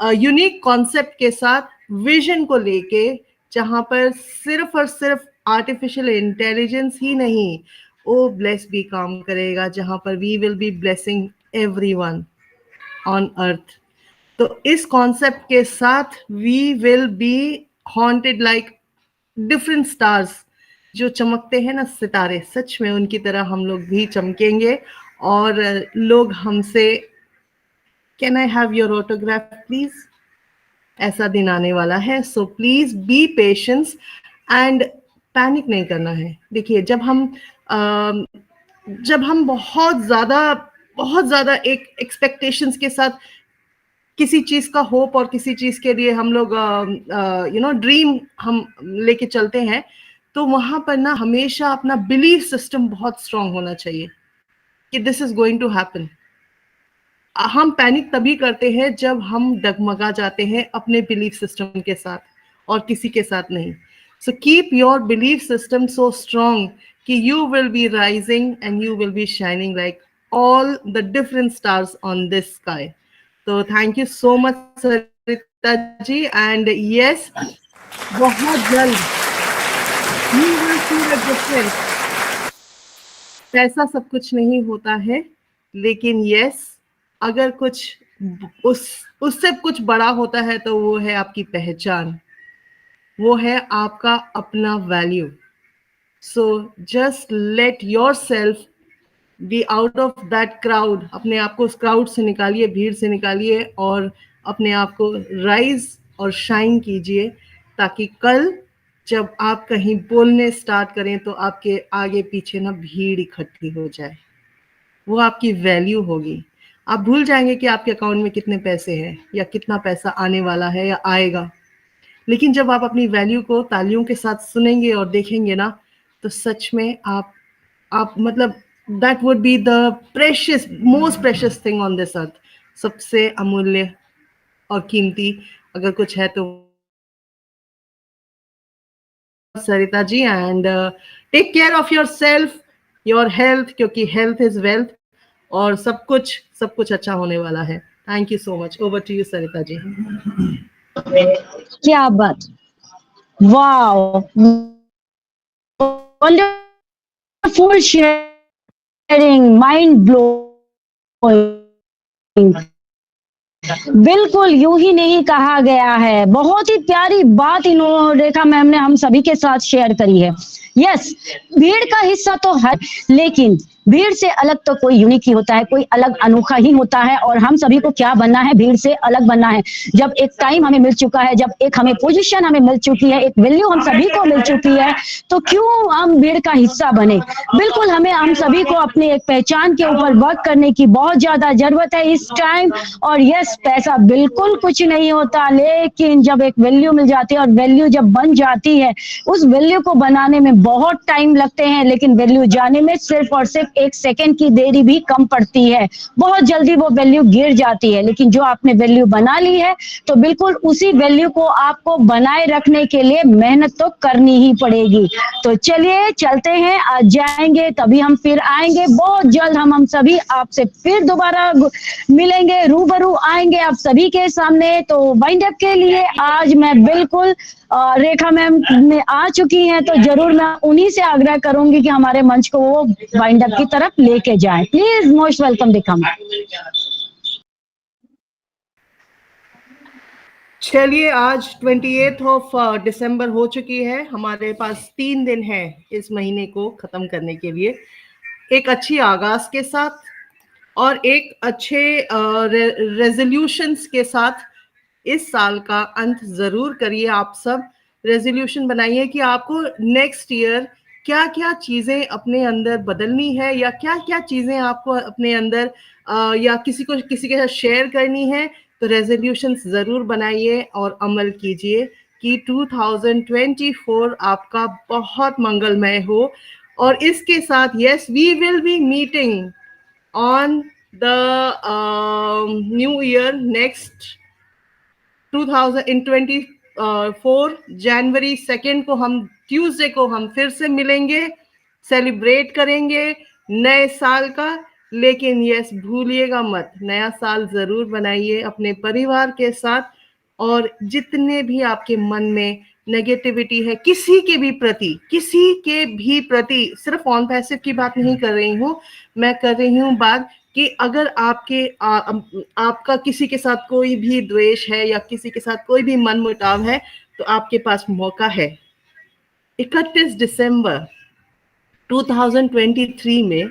यूनिक कॉन्सेप्ट के साथ विजन को लेके, जहां पर सिर्फ और सिर्फ आर्टिफिशियल इंटेलिजेंस ही नहीं, वो ब्लेस भी काम करेगा, जहां पर we will be blessing everyone on earth. तो इस कॉन्सेप्ट के साथ we will be haunted like different stars, जो चमकते हैं ना सितारे, सच में उनकी तरह हम लोग भी चमकेंगे। और लोग हमसे, can I have your autograph please, ऐसा दिन आने वाला है। So please be patience and panic नहीं करना है। देखिए, जब हम बहुत ज्यादा एक एक्सपेक्टेशंस के साथ किसी चीज का होप और किसी चीज के लिए हम लोग ड्रीम हम लेके चलते हैं, तो वहां पर ना हमेशा अपना बिलीफ सिस्टम बहुत स्ट्रांग होना चाहिए कि this is going to happen. हम पैनिक तभी करते हैं जब हम डगमगा जाते हैं अपने बिलीफ सिस्टम के साथ और किसी के साथ नहीं। So keep your belief system so strong कि you will be rising and you will be shining like all the different stars on this sky. So thank you so much Sarita ji, and yes, बहुत जल्द you will see the difference. पैसा सब कुछ नहीं होता है, लेकिन yes, अगर कुछ उससे कुछ बड़ा होता है तो वो है आपकी पहचान, वो है आपका अपना value. So just let yourself be out of that crowd, अपने आप को उस क्राउड से निकालिए, भीड़ से निकालिए और अपने आप को राइज और शाइन कीजिए, ताकि कल जब आप कहीं बोलने स्टार्ट करें तो आपके आगे पीछे ना भीड़ इकट्ठी हो जाए, वो आपकी वैल्यू होगी। आप भूल जाएंगे कि आपके अकाउंट में कितने पैसे हैं या कितना पैसा आने वाला है या आएगा, लेकिन जब आप अपनी वैल्यू को तालियों के साथ सुनेंगे और देखेंगे ना, तो सच में आप मतलब that would be the precious, most precious thing on this earth. सबसे अमूल्य और कीमती अगर कुछ है तो Sarita ji. And take care of yourself, your health, क्योंकि हेल्थ इज वेल्थ और सब कुछ अच्छा होने वाला है। Thank you so much. Over to you Sarita ji. क्या बात, wow, wonderful sharing, mind blowing. बिल्कुल यूं ही नहीं कहा गया है। बहुत ही प्यारी बात इन्होंने, रेखा मैम ने हम सभी के साथ शेयर करी है। यस, भीड़ का हिस्सा तो हर, लेकिन भीड़ से अलग तो कोई यूनिक ही होता है, कोई अलग अनोखा ही होता है। और हम सभी को क्या बनना है, भीड़ से अलग बनना है। जब एक टाइम हमें मिल चुका है, जब एक हमें पोजीशन हमें मिल चुकी है, एक वैल्यू हम सभी को मिल चुकी है, तो क्यों हम भीड़ का हिस्सा बने। बिल्कुल हमें, हम सभी को अपने एक पहचान के ऊपर वर्क करने की बहुत ज्यादा जरूरत है इस टाइम। और यस, पैसा बिल्कुल कुछ नहीं होता, लेकिन जब एक वैल्यू मिल जाती है और वैल्यू जब बन जाती है, उस वैल्यू को बनाने में बहुत टाइम लगते हैं, लेकिन वैल्यू जाने में सिर्फ और सिर्फ एक सेकंड की देरी भी कम पड़ती है। बहुत जल्दी वो वैल्यू गिर जाती है, लेकिन जो आपने वैल्यू बना ली है, तो बिल्कुल उसी वैल्यू को आपको बनाए रखने के लिए मेहनत तो करनी ही पड़ेगी। तो चलिए चलते हैं, आज जाएंगे तभी हम फिर आएंगे। बहुत जल्द हम सभी आपसे फिर दोबारा मिलेंगे, रूबरू आएंगे आप सभी के सामने। तो वाइंड अप के लिए आज मैं बिल्कुल रेखा मैम में आ चुकी हैं, तो जरूर मैं उन्हीं से आग्रह करूंगी कि हमारे मंच को वो वाइंड अप की तरफ लेके जाएं। Please, most welcome Rekha ma'am. चलिए, आज 28 ऑफ दिसंबर हो चुकी है। हमारे पास 3 दिन है इस महीने को खत्म करने के लिए, एक अच्छी आगाज के साथ और एक अच्छे रेजोल्यूशंस के साथ। इस साल का अंत जरूर करिए। आप सब रेजोल्यूशन बनाइए कि आपको नेक्स्ट ईयर क्या क्या चीजें अपने अंदर बदलनी है, या क्या क्या चीजें आपको अपने अंदर या किसी के साथ शेयर करनी है। तो रेजोल्यूशंस जरूर बनाइए और अमल कीजिए कि 2024 आपका बहुत मंगलमय हो। और इसके साथ yes, we will be meeting on the new year next 2024 जनवरी 2 को हम ट्यूसडे को हम फिर से मिलेंगे, सेलिब्रेट करेंगे नए साल का। लेकिन यस, भूलिएगा मत, नया साल जरूर बनाइए अपने परिवार के साथ। और जितने भी आपके मन में नेगेटिविटी है किसी के भी प्रति, सिर्फ ऑन पैसिव की बात नहीं कर रही हूँ, मैं कर रही हूँ बात कि अगर आपका किसी के साथ कोई भी द्वेष है या किसी के साथ कोई भी मनमुटाव है, तो आपके पास मौका है। 31 दिसंबर 2023 में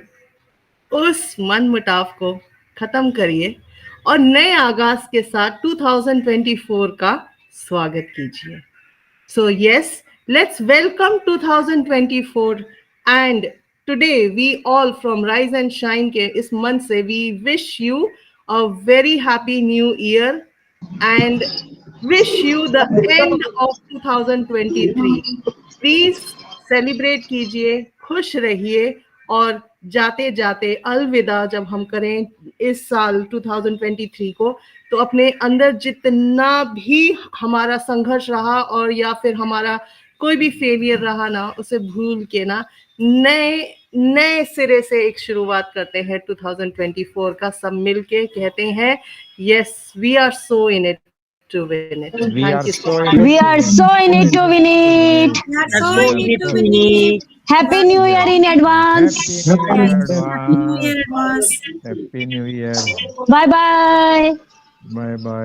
उस मनमुटाव को खत्म करिए और नए आगाज के साथ 2024 का स्वागत कीजिए। So yes, let's welcome 2024 and today we all from Rise and Shine के इस मंच से we wish you a very happy new year and wish you the end of 2023. Please celebrate कीजिए, खुश रहिए और जाते जाते अलविदा जब हम करें इस साल 2023 को, तो अपने अंदर जितना भी हमारा संघर्ष रहा और या फिर हमारा कोई भी फेलियर रहा ना, उसे भूल के ना नए सिरे से एक शुरुआत करते हैं 2024 का। सब मिलके कहते हैं yes, we are so in it to win it. We are so in it to win it. Happy New Year in advance. Happy New Year. Bye bye. Bye bye.